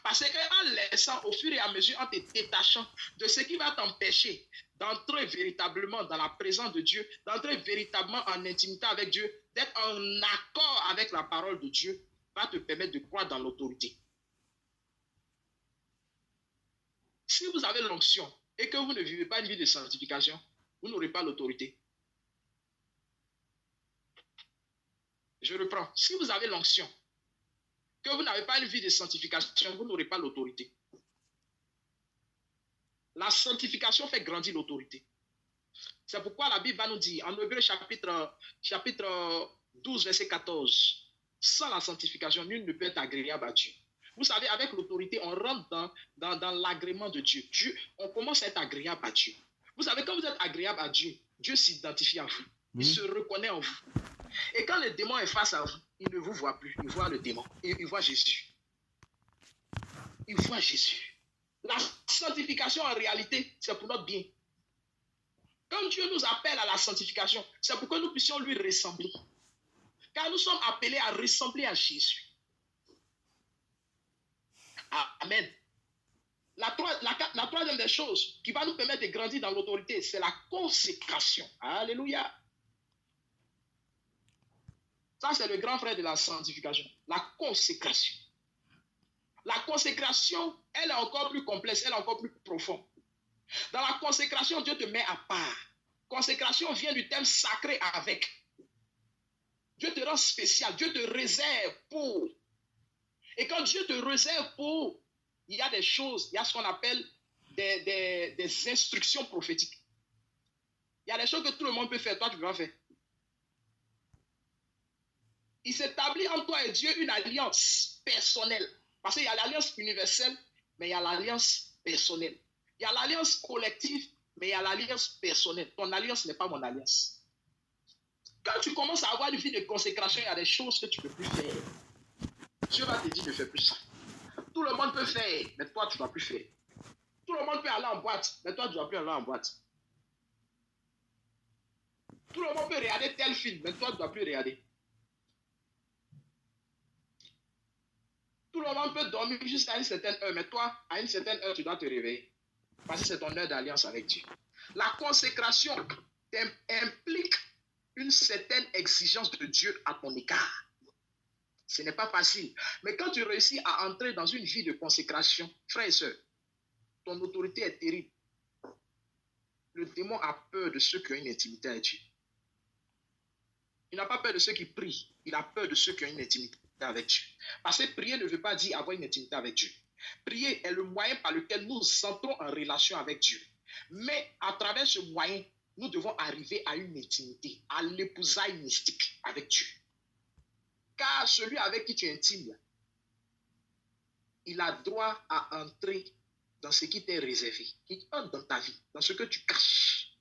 Speaker 1: Parce qu'en laissant au fur et à mesure, en te détachant de ce qui va t'empêcher d'entrer véritablement dans la présence de Dieu, d'entrer véritablement en intimité avec Dieu, d'être en accord avec la parole de Dieu, va te permettre de croire dans l'autorité. Si vous avez l'onction et que vous ne vivez pas une vie de sanctification, vous n'aurez pas l'autorité. Je reprends. Si vous avez l'onction, que vous n'avez pas une vie de sanctification, vous n'aurez pas l'autorité. La sanctification fait grandir l'autorité. C'est pourquoi la Bible va nous dire, en Hébreux chapitre 12, verset 14, sans la sanctification, nul ne peut être agréable à Dieu. Vous savez, avec l'autorité, on rentre dans l'agrément de Dieu. On commence à être agréable à Dieu. Vous savez, quand vous êtes agréable à Dieu, Dieu s'identifie à vous. Il se reconnaît en vous. Et quand le démon est face à vous, il ne vous voit plus. Il voit le démon. Il voit Jésus. Il voit Jésus. La sanctification, en réalité, c'est pour notre bien. Quand Dieu nous appelle à la sanctification, c'est pour que nous puissions lui ressembler. Car nous sommes appelés à ressembler à Jésus. Amen. La troisième des choses qui va nous permettre de grandir dans l'autorité, c'est la consécration. Alléluia. Ça, c'est le grand frère de la sanctification. La consécration. La consécration, elle est encore plus complexe, elle est encore plus profonde. Dans la consécration, Dieu te met à part. Consécration vient du terme sacré avec. Dieu te rend spécial, Dieu te réserve pour. Et quand Dieu te réserve pour, il y a des choses, il y a ce qu'on appelle des instructions prophétiques. Il y a des choses que tout le monde peut faire, toi tu peux pas faire. Il s'établit entre toi et Dieu une alliance personnelle. Parce qu'il y a l'alliance universelle, mais il y a l'alliance personnelle. Il y a l'alliance collective, mais il y a l'alliance personnelle. Ton alliance n'est pas mon alliance. Quand tu commences à avoir une vie de consécration, il y a des choses que tu ne peux plus faire. Dieu va te dire ne fais plus ça. Tout le monde peut faire, mais toi tu ne dois plus faire. Tout le monde peut aller en boîte, mais toi tu ne dois plus aller en boîte. Tout le monde peut regarder tel film, mais toi tu ne dois plus regarder. Tout le monde peut dormir jusqu'à une certaine heure, mais toi, à une certaine heure, tu dois te réveiller. Parce que c'est ton heure d'alliance avec Dieu. La consécration implique une certaine exigence de Dieu à ton égard. Ce n'est pas facile. Mais quand tu réussis à entrer dans une vie de consécration, frères et sœurs, ton autorité est terrible. Le démon a peur de ceux qui ont une intimité avec Dieu. Il n'a pas peur de ceux qui prient. Il a peur de ceux qui ont une intimité avec Dieu. Parce que prier ne veut pas dire avoir une intimité avec Dieu. Prier est le moyen par lequel nous entrons en relation avec Dieu. Mais à travers ce moyen, nous devons arriver à une intimité, à l'épousaille mystique avec Dieu. Car celui avec qui tu es intime, il a droit à entrer dans ce qui t'est réservé. Il entre dans ta vie, dans ce que tu caches.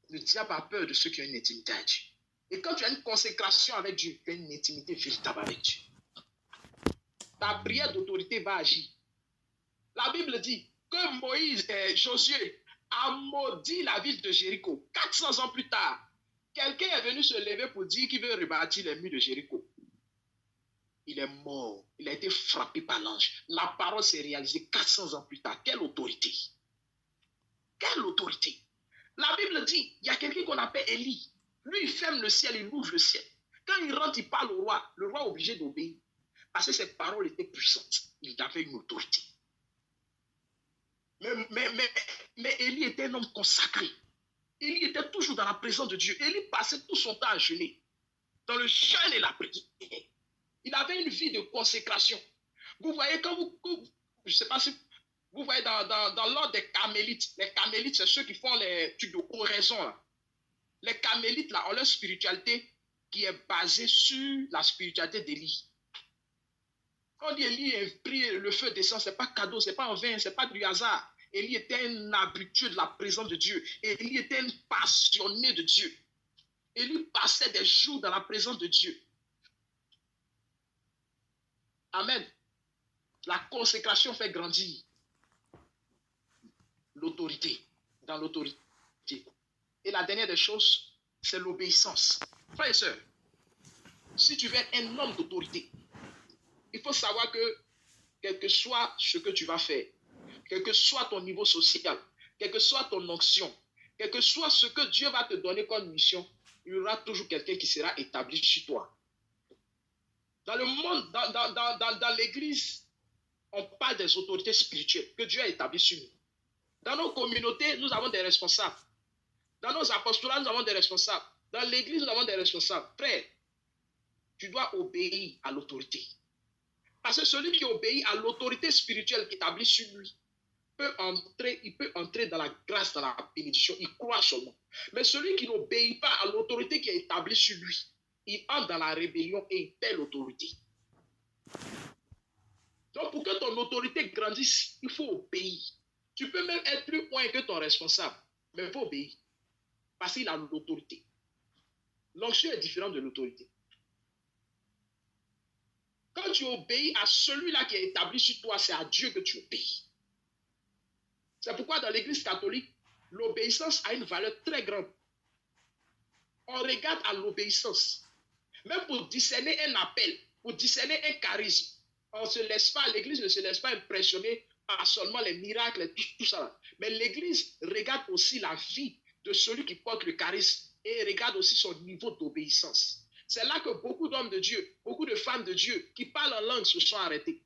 Speaker 1: Le diable a peur de ceux qui ont une intimité avec Dieu. Et quand tu as une consécration avec Dieu, tu as une intimité véritable avec Dieu. Ta prière d'autorité va agir. La Bible dit que Josué a maudit la ville de Jéricho. 400 ans plus tard, quelqu'un est venu se lever pour dire qu'il veut rebâtir les murs de Jéricho. Il est mort. Il a été frappé par l'ange. La parole s'est réalisée 400 ans plus tard. Quelle autorité! Quelle autorité! La Bible dit, il y a quelqu'un qu'on appelle Élie. Lui, il ferme le ciel, il ouvre le ciel. Quand il rentre, il parle au roi. Le roi est obligé d'obéir. Parce que ses paroles étaient puissantes. Il avait une autorité. Mais Élie était un homme consacré. Élie était toujours dans la présence de Dieu. Élie passait tout son temps à jeûner. Dans le jeûne et la prière. Il avait une vie de consécration. Vous voyez, quand je ne sais pas si vous voyez dans l'ordre des carmélites. Les carmélites, c'est ceux qui font les trucs de oraison là. Les carmélites, là, ont leur spiritualité qui est basée sur la spiritualité d'Élie. Quand on dit Élie prie, le feu descend, ce n'est pas cadeau, ce n'est pas en vain, ce n'est pas du hasard. Élie était un habitué de la présence de Dieu. Élie était un passionné de Dieu. Élie passait des jours dans la présence de Dieu. Amen. La consécration fait grandir l'autorité, dans l'autorité. Et la dernière des choses, c'est l'obéissance. Frères et sœurs, si tu veux être un homme d'autorité, il faut savoir que, quel que soit ce que tu vas faire, quel que soit ton niveau social, quelle que soit ton onction, quel que soit ce que Dieu va te donner comme mission, il y aura toujours quelqu'un qui sera établi sur toi. Dans le monde, dans l'église, on parle des autorités spirituelles que Dieu a établies sur nous. Dans nos communautés, nous avons des responsables. Dans nos apostolats, nous avons des responsables. Dans l'église, nous avons des responsables. Frère, tu dois obéir à l'autorité. Parce que celui qui obéit à l'autorité spirituelle qui est établie sur lui, il peut entrer dans la grâce, dans la bénédiction. Il croit seulement. Mais celui qui n'obéit pas à l'autorité qui est établie sur lui, il entre dans la rébellion et il perd l'autorité. Donc, pour que ton autorité grandisse, il faut obéir. Tu peux même être plus loin que ton responsable, mais il faut obéir. Parce qu'il a l'autorité. L'onction est différente de l'autorité. Quand tu obéis à celui-là qui est établi sur toi, c'est à Dieu que tu obéis. C'est pourquoi dans l'Église catholique, l'obéissance a une valeur très grande. On regarde à l'obéissance. Même pour discerner un appel, pour discerner un charisme, on se laisse pas, l'Église ne se laisse pas impressionner par seulement les miracles et tout ça. Mais l'Église regarde aussi la vie de celui qui porte le charisme et regarde aussi son niveau d'obéissance. C'est là que beaucoup d'hommes de Dieu, beaucoup de femmes de Dieu qui parlent en langue se sont arrêtés.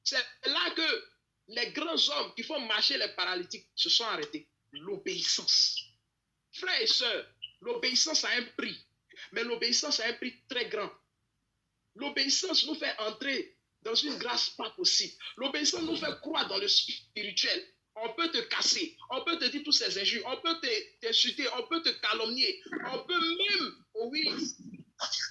Speaker 1: C'est là que les grands hommes qui font marcher les paralytiques se sont arrêtés. L'obéissance. Frères et sœurs, l'obéissance a un prix. Mais l'obéissance a un prix très grand. L'obéissance nous fait entrer dans une grâce pas possible. L'obéissance nous fait croire dans le spirituel. On peut te casser, on peut te dire toutes ces injures, on peut t'insulter, on peut te calomnier, on peut même, oui,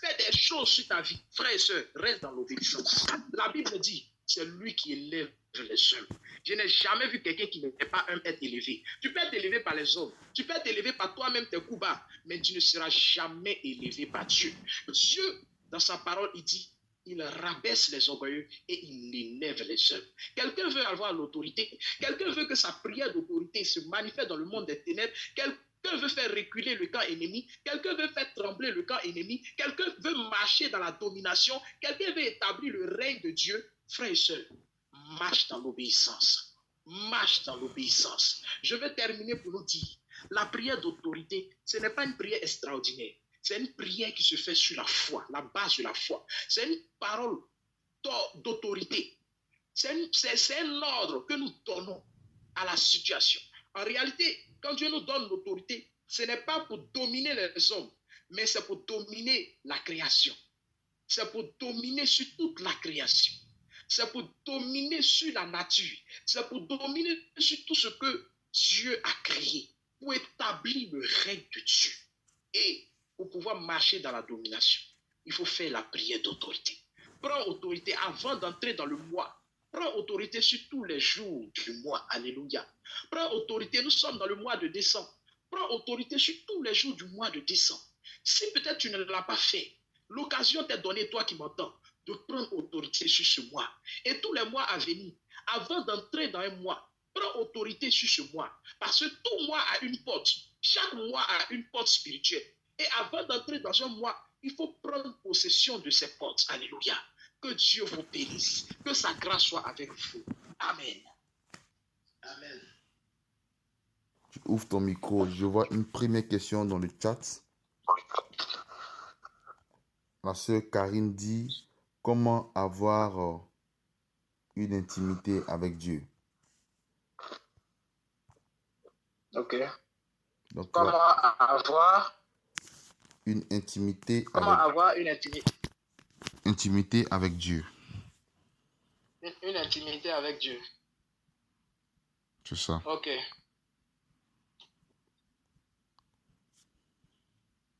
Speaker 1: faire des choses sur ta vie. Frères et sœurs, reste dans l'obéissance. La Bible dit, c'est lui qui élève les hommes. Je n'ai jamais vu quelqu'un qui n'était pas un être élevé. Tu peux être élevé par les hommes, tu peux être élevé par toi-même tes coups bas, mais tu ne seras jamais élevé par Dieu. Dieu, dans sa parole, il dit, il rabaisse les orgueilleux et il élève les hommes. Quelqu'un veut avoir l'autorité, quelqu'un veut que sa prière d'autorité se manifeste dans le monde des ténèbres, quelqu'un veut faire reculer le camp ennemi, quelqu'un veut faire trembler le camp ennemi, quelqu'un veut marcher dans la domination, quelqu'un veut établir le règne de Dieu. Frères et sœurs, marche dans l'obéissance. Marche dans l'obéissance. Je vais terminer pour nous dire, la prière d'autorité, ce n'est pas une prière extraordinaire. C'est une prière qui se fait sur la foi, la base de la foi. C'est une parole d'autorité. C'est un ordre que nous donnons à la situation. En réalité, quand Dieu nous donne l'autorité, ce n'est pas pour dominer les hommes, mais c'est pour dominer la création. C'est pour dominer sur toute la création. C'est pour dominer sur la nature. C'est pour dominer sur tout ce que Dieu a créé, pour établir le règne de Dieu. Et pour pouvoir marcher dans la domination, il faut faire la prière d'autorité. Prends autorité avant d'entrer dans le mois. Prends autorité sur tous les jours du mois. Alléluia. Prends autorité, nous sommes dans le mois de décembre. Prends autorité sur tous les jours du mois de décembre. Si peut-être tu ne l'as pas fait, l'occasion t'est donnée, toi qui m'entends, de prendre autorité sur ce mois. Et tous les mois à venir, avant d'entrer dans un mois, prends autorité sur ce mois. Parce que tout mois a une porte. Chaque mois a une porte spirituelle. Et avant d'entrer dans un mois, il faut prendre possession de ces portes. Alléluia. Que Dieu vous bénisse. Que sa grâce soit avec vous. Amen. Amen.
Speaker 2: Tu ouvres ton micro. Je vois une première question dans le chat. La sœur Karine dit, comment avoir une intimité avec Dieu?
Speaker 1: Ok.
Speaker 2: Donc,
Speaker 1: comment avoir
Speaker 2: une intimité
Speaker 1: avoir une
Speaker 2: intimité avec Dieu.
Speaker 1: Une intimité avec Dieu.
Speaker 2: C'est ça.
Speaker 1: Ok.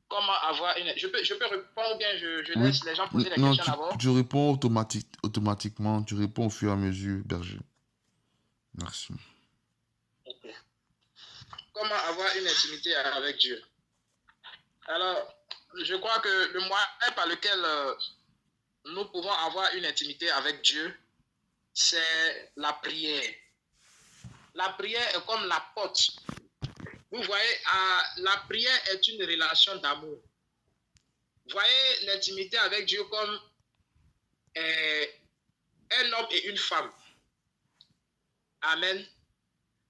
Speaker 1: Comment avoir une... Je peux répondre ou bien je laisse les gens poser les questions d'abord?
Speaker 2: Tu réponds automatiquement. Tu réponds au fur et à mesure, berger. Merci.
Speaker 1: Okay. Comment avoir une intimité avec Dieu? Alors, je crois que le moyen par lequel nous pouvons avoir une intimité avec Dieu, c'est la prière. La prière est comme la porte. Vous voyez, la prière est une relation d'amour. Vous voyez l'intimité avec Dieu comme un homme et une femme. Amen.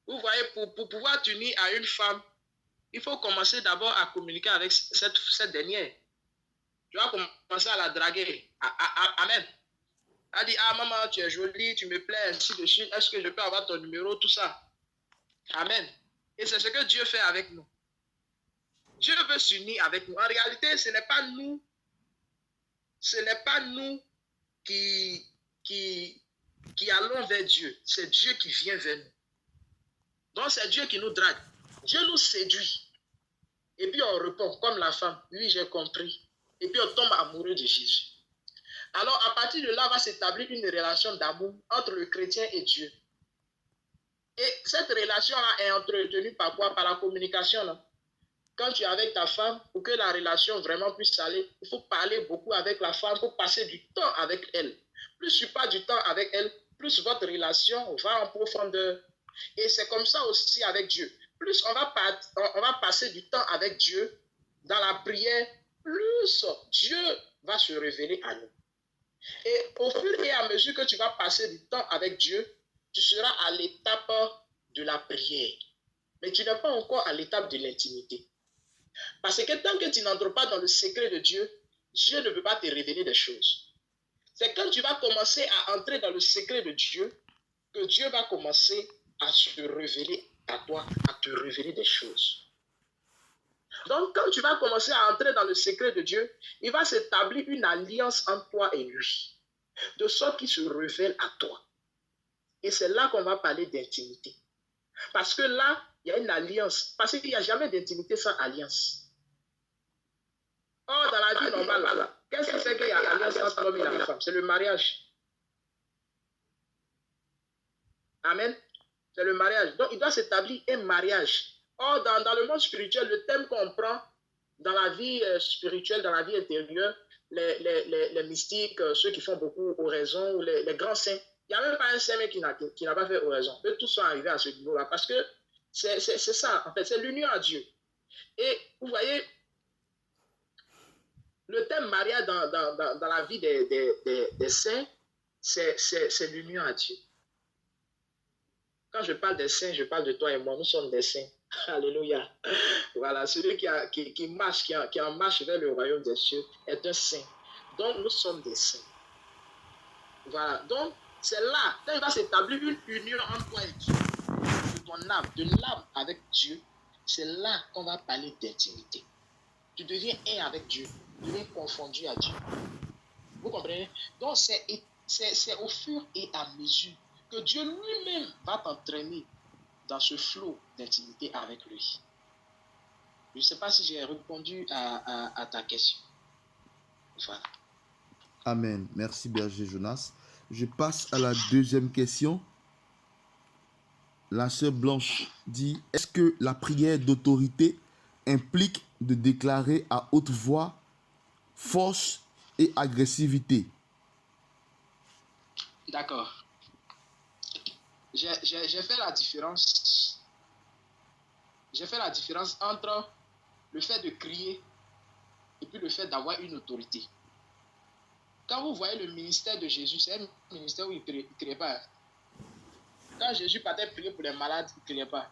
Speaker 1: Vous voyez, pour pouvoir t'unir à une femme, il faut commencer d'abord à communiquer avec cette dernière. Tu vas commencer à la draguer. Amen. Elle dit, ah maman, tu es jolie, tu me plais, ainsi de suite. Est-ce que je peux avoir ton numéro, tout ça? Amen. Et c'est ce que Dieu fait avec nous. Dieu veut s'unir avec nous. En réalité, ce n'est pas nous qui allons vers Dieu. C'est Dieu qui vient vers nous. Donc, c'est Dieu qui nous drague. Dieu nous séduit. Et puis, on répond comme la femme. Oui, j'ai compris. Et puis, on tombe amoureux de Jésus. Alors, à partir de là, va s'établir une relation d'amour entre le chrétien et Dieu. Et cette relation-là est entretenue par quoi? Par la communication. Là. Quand tu es avec ta femme, pour que la relation vraiment puisse aller, il faut parler beaucoup avec la femme, il faut passer du temps avec elle. Plus tu passes du temps avec elle, plus votre relation va en profondeur. Et c'est comme ça aussi avec Dieu. Plus on va passer du temps avec Dieu dans la prière, plus Dieu va se révéler à nous. Et au fur et à mesure que tu vas passer du temps avec Dieu, tu seras à l'étape de la prière. Mais tu n'es pas encore à l'étape de l'intimité. Parce que tant que tu n'entres pas dans le secret de Dieu, Dieu ne peut pas te révéler des choses. C'est quand tu vas commencer à entrer dans le secret de Dieu que Dieu va commencer à se révéler à toi, à te révéler des choses. Donc, quand tu vas commencer à entrer dans le secret de Dieu, il va s'établir une alliance entre toi et lui, de sorte qu'il se révèle à toi. Et c'est là qu'on va parler d'intimité. Parce que là, il y a une alliance. Parce qu'il n'y a jamais d'intimité sans alliance. Or, dans la vie normale, qu'est-ce que c'est qu'il y a alliance entre l'homme et la femme? C'est le mariage. Amen. C'est le mariage. Donc, il doit s'établir un mariage. Or, dans le monde spirituel, le thème qu'on prend dans la vie spirituelle, dans la vie intérieure, les mystiques, ceux qui font beaucoup oraison, ou les grands saints, il n'y a même pas un saint qui n'a pas fait oraison. Eux tous sont arrivés à ce niveau-là parce que c'est ça, en fait, c'est l'union à Dieu. Et vous voyez, le thème mariage dans la vie des saints, c'est l'union à Dieu. Quand je parle des saints, je parle de toi et moi. Nous sommes des saints. Alléluia. Voilà, celui qui marche, qui en marche vers le royaume des cieux est un saint. Donc, nous sommes des saints. Voilà. Donc, c'est là, quand il va s'établir une union entre toi et Dieu, de ton âme, de l'âme avec Dieu, c'est là qu'on va parler d'intimité. Tu deviens un avec Dieu. Tu deviens confondu à Dieu. Vous comprenez? Donc, c'est au fur et à mesure que Dieu lui-même va t'entraîner dans ce flot d'intimité avec lui. Je ne sais pas si j'ai répondu à ta question. Voilà.
Speaker 2: Amen. Merci, Berger Jonas. Je passe à la deuxième question. La sœur Blanche dit, est-ce que la prière d'autorité implique de déclarer à haute voix force et agressivité?
Speaker 1: D'accord. J'ai fait la différence. J'ai fait la différence entre le fait de crier et puis le fait d'avoir une autorité. Quand vous voyez le ministère de Jésus, c'est un ministère où il ne criait pas. Quand Jésus partait prier pour les malades, il ne criait pas.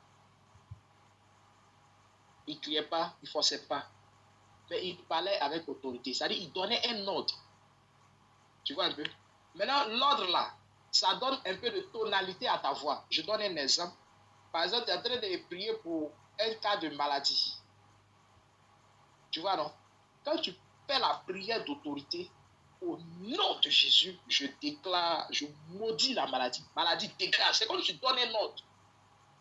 Speaker 1: Il ne criait pas, il ne forçait pas. Mais il parlait avec autorité. C'est-à-dire qu'il donnait un ordre. Tu vois un peu? Maintenant, l'ordre là, ça donne un peu de tonalité à ta voix. Je donne un exemple. Par exemple, tu es en train de prier pour un cas de maladie. Tu vois, non? Quand tu fais la prière d'autorité, au nom de Jésus, je déclare, je maudis la maladie. Maladie dégage. C'est comme si tu donnes un ordre.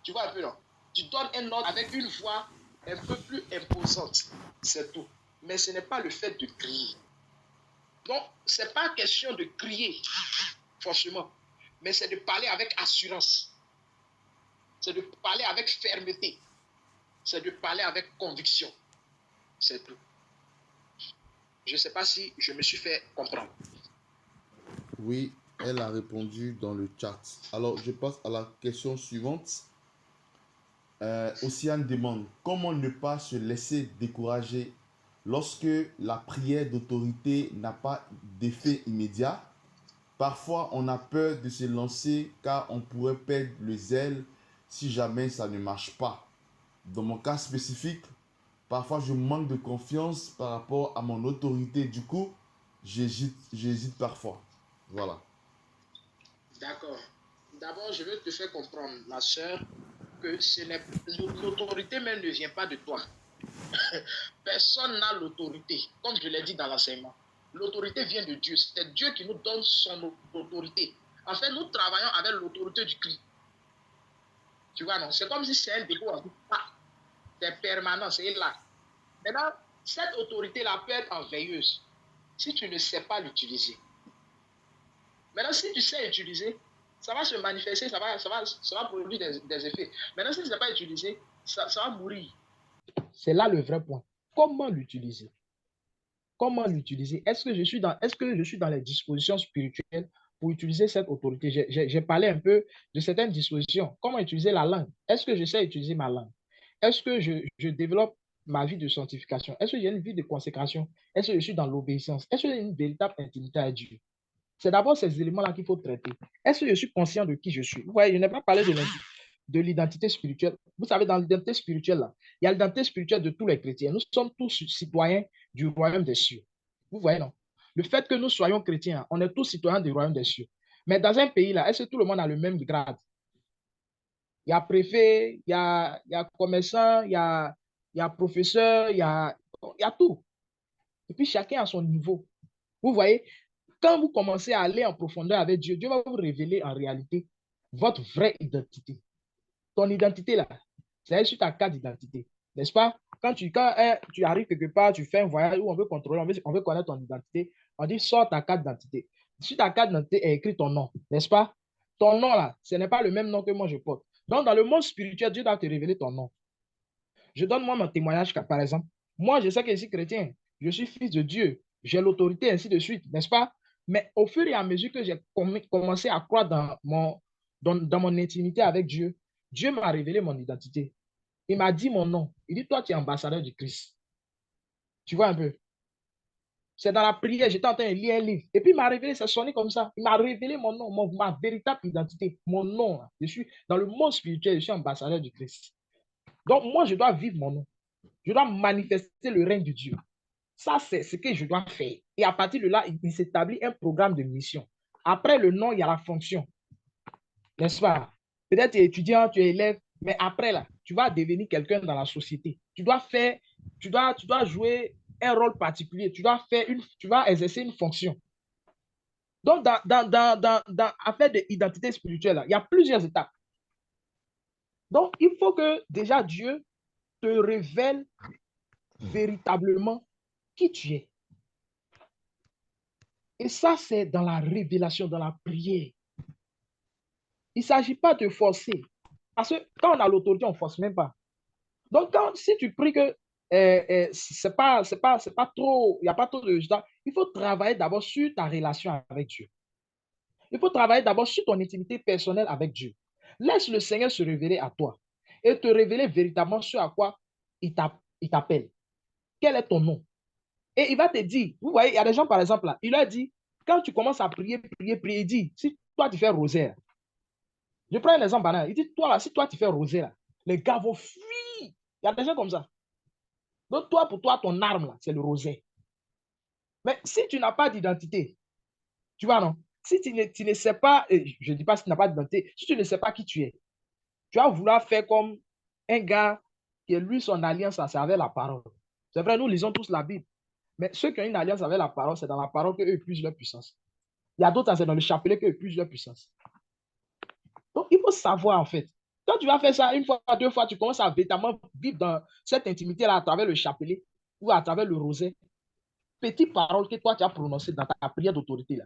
Speaker 1: Tu vois un peu, non? Tu donnes un ordre avec une voix un peu plus imposante. C'est tout. Mais ce n'est pas le fait de crier. Donc, ce n'est pas question de crier, forcément. Mais c'est de parler avec assurance. C'est de parler avec fermeté. C'est de parler avec conviction. C'est tout. Je ne sais pas si je me suis fait comprendre.
Speaker 2: Oui, elle a répondu dans le chat. Alors, je passe à la question suivante. Océane demande, comment ne pas se laisser décourager lorsque la prière d'autorité n'a pas d'effet immédiat? Parfois, on a peur de se lancer car on pourrait perdre le zèle si jamais ça ne marche pas. Dans mon cas spécifique, parfois je manque de confiance par rapport à mon autorité. Du coup, j'hésite parfois. Voilà.
Speaker 1: D'accord. D'abord, je veux te faire comprendre, ma soeur, que l'autorité même ne vient pas de toi. Personne n'a l'autorité, comme je l'ai dit dans l'enseignement. L'autorité vient de Dieu. C'est Dieu qui nous donne son autorité. En fait, nous travaillons avec l'autorité du Christ. Tu vois, non? C'est comme si c'est un dépôt. C'est permanent, c'est là. Maintenant, cette autorité-là peut être en veilleuse si tu ne sais pas l'utiliser. Maintenant, si tu sais utiliser, ça va se manifester, ça va produire des effets. Maintenant, si tu ne sais pas utiliser, ça va mourir. C'est là le vrai point. Comment l'utiliser? Comment l'utiliser? Est-ce que je suis dans les dispositions spirituelles pour utiliser cette autorité? J'ai parlé un peu de certaines dispositions. Comment utiliser la langue? Est-ce que je sais utiliser ma langue? Est-ce que je développe ma vie de sanctification? Est-ce que j'ai une vie de consécration? Est-ce que je suis dans l'obéissance? Est-ce que j'ai une véritable intimité à Dieu? C'est d'abord ces éléments-là qu'il faut traiter. Est-ce que je suis conscient de qui je suis? Vous voyez, je n'ai pas parlé de l'identité spirituelle. Vous savez, dans l'identité spirituelle, là, il y a l'identité spirituelle de tous les chrétiens. Nous sommes tous citoyens du royaume des cieux. Vous voyez, non? Le fait que nous soyons chrétiens, on est tous citoyens du royaume des cieux. Mais dans un pays, là, est-ce que tout le monde a le même grade? Il y a préfet, il y a commerçant, il y a professeur, il y a tout. Et puis chacun a son niveau. Vous voyez, quand vous commencez à aller en profondeur avec Dieu, Dieu va vous révéler en réalité votre vraie identité. Ton identité, là, c'est sur ta carte d'identité, n'est-ce pas? Quand tu arrives quelque part, tu fais un voyage où on veut contrôler, on veut connaître ton identité, on dit sors ta carte d'identité. Sur ta carte d'identité est écrit ton nom, n'est-ce pas? Ton nom, là, ce n'est pas le même nom que moi je porte. Donc, dans le monde spirituel, Dieu doit te révéler ton nom. Je donne moi mon témoignage, par exemple. Moi, je sais que je suis chrétien, je suis fils de Dieu, j'ai l'autorité, ainsi de suite, n'est-ce pas? Mais au fur et à mesure que j'ai commencé à croire dans mon intimité avec Dieu, Dieu m'a révélé mon identité. Il m'a dit mon nom. Il dit, toi, tu es ambassadeur du Christ. Tu vois un peu? C'est dans la prière, j'étais en train de lire un livre. Et puis, il m'a révélé, ça sonnait comme ça. Il m'a révélé mon nom, ma véritable identité, mon nom. Je suis dans le monde spirituel, je suis ambassadeur du Christ. Donc, moi, je dois vivre mon nom. Je dois manifester le règne de Dieu. Ça, c'est ce que je dois faire. Et à partir de là, il s'établit un programme de mission. Après le nom, il y a la fonction. N'est-ce pas? Peut-être tu es étudiant, tu es élève, mais après, là, tu vas devenir quelqu'un dans la société. Tu dois jouer un rôle particulier. Tu vas exercer une fonction. Donc, dans affaire d'identité spirituelle, là, il y a plusieurs étapes. Donc, il faut que déjà Dieu te révèle véritablement qui tu es. Et ça, c'est dans la révélation, dans la prière. Il ne s'agit pas de forcer. Parce que quand on a l'autorité, on ne force même pas. Donc, si tu pries que c'est pas trop, il n'y a pas trop de résultats, il faut travailler d'abord sur ta relation avec Dieu. Il faut travailler d'abord sur ton intimité personnelle avec Dieu. Laisse le Seigneur se révéler à toi et te révéler véritablement ce à quoi il t'appelle. Quel est ton nom? Et il va te dire, vous voyez, il y a des gens, par exemple, là, il a dit, quand tu commences à prier, il dit, si toi tu fais rosaire, je prends un exemple banal, il dit, toi là, si toi tu fais rosaire, les gars vont fuir. Il y a des gens comme ça. Donc, pour toi, ton arme, là, c'est le rosaire. Mais si tu n'as pas d'identité, tu vois, non? Si tu ne sais pas, je ne dis pas si tu n'as pas d'identité, si tu ne sais pas qui tu es, tu vas vouloir faire comme un gars qui, lui, son alliance, c'est avec la parole. C'est vrai, nous lisons tous la Bible. Mais ceux qui ont une alliance avec la parole, c'est dans la parole qu'eux puisent leur puissance. Il y a d'autres, c'est dans le chapelet qu'eux puisent leur puissance. Donc, il faut savoir, en fait. Quand tu vas faire ça une fois, deux fois, tu commences à véritablement vivre dans cette intimité-là à travers le chapelet ou à travers le rosaire. Petite parole que toi, tu as prononcée dans ta prière d'autorité, là.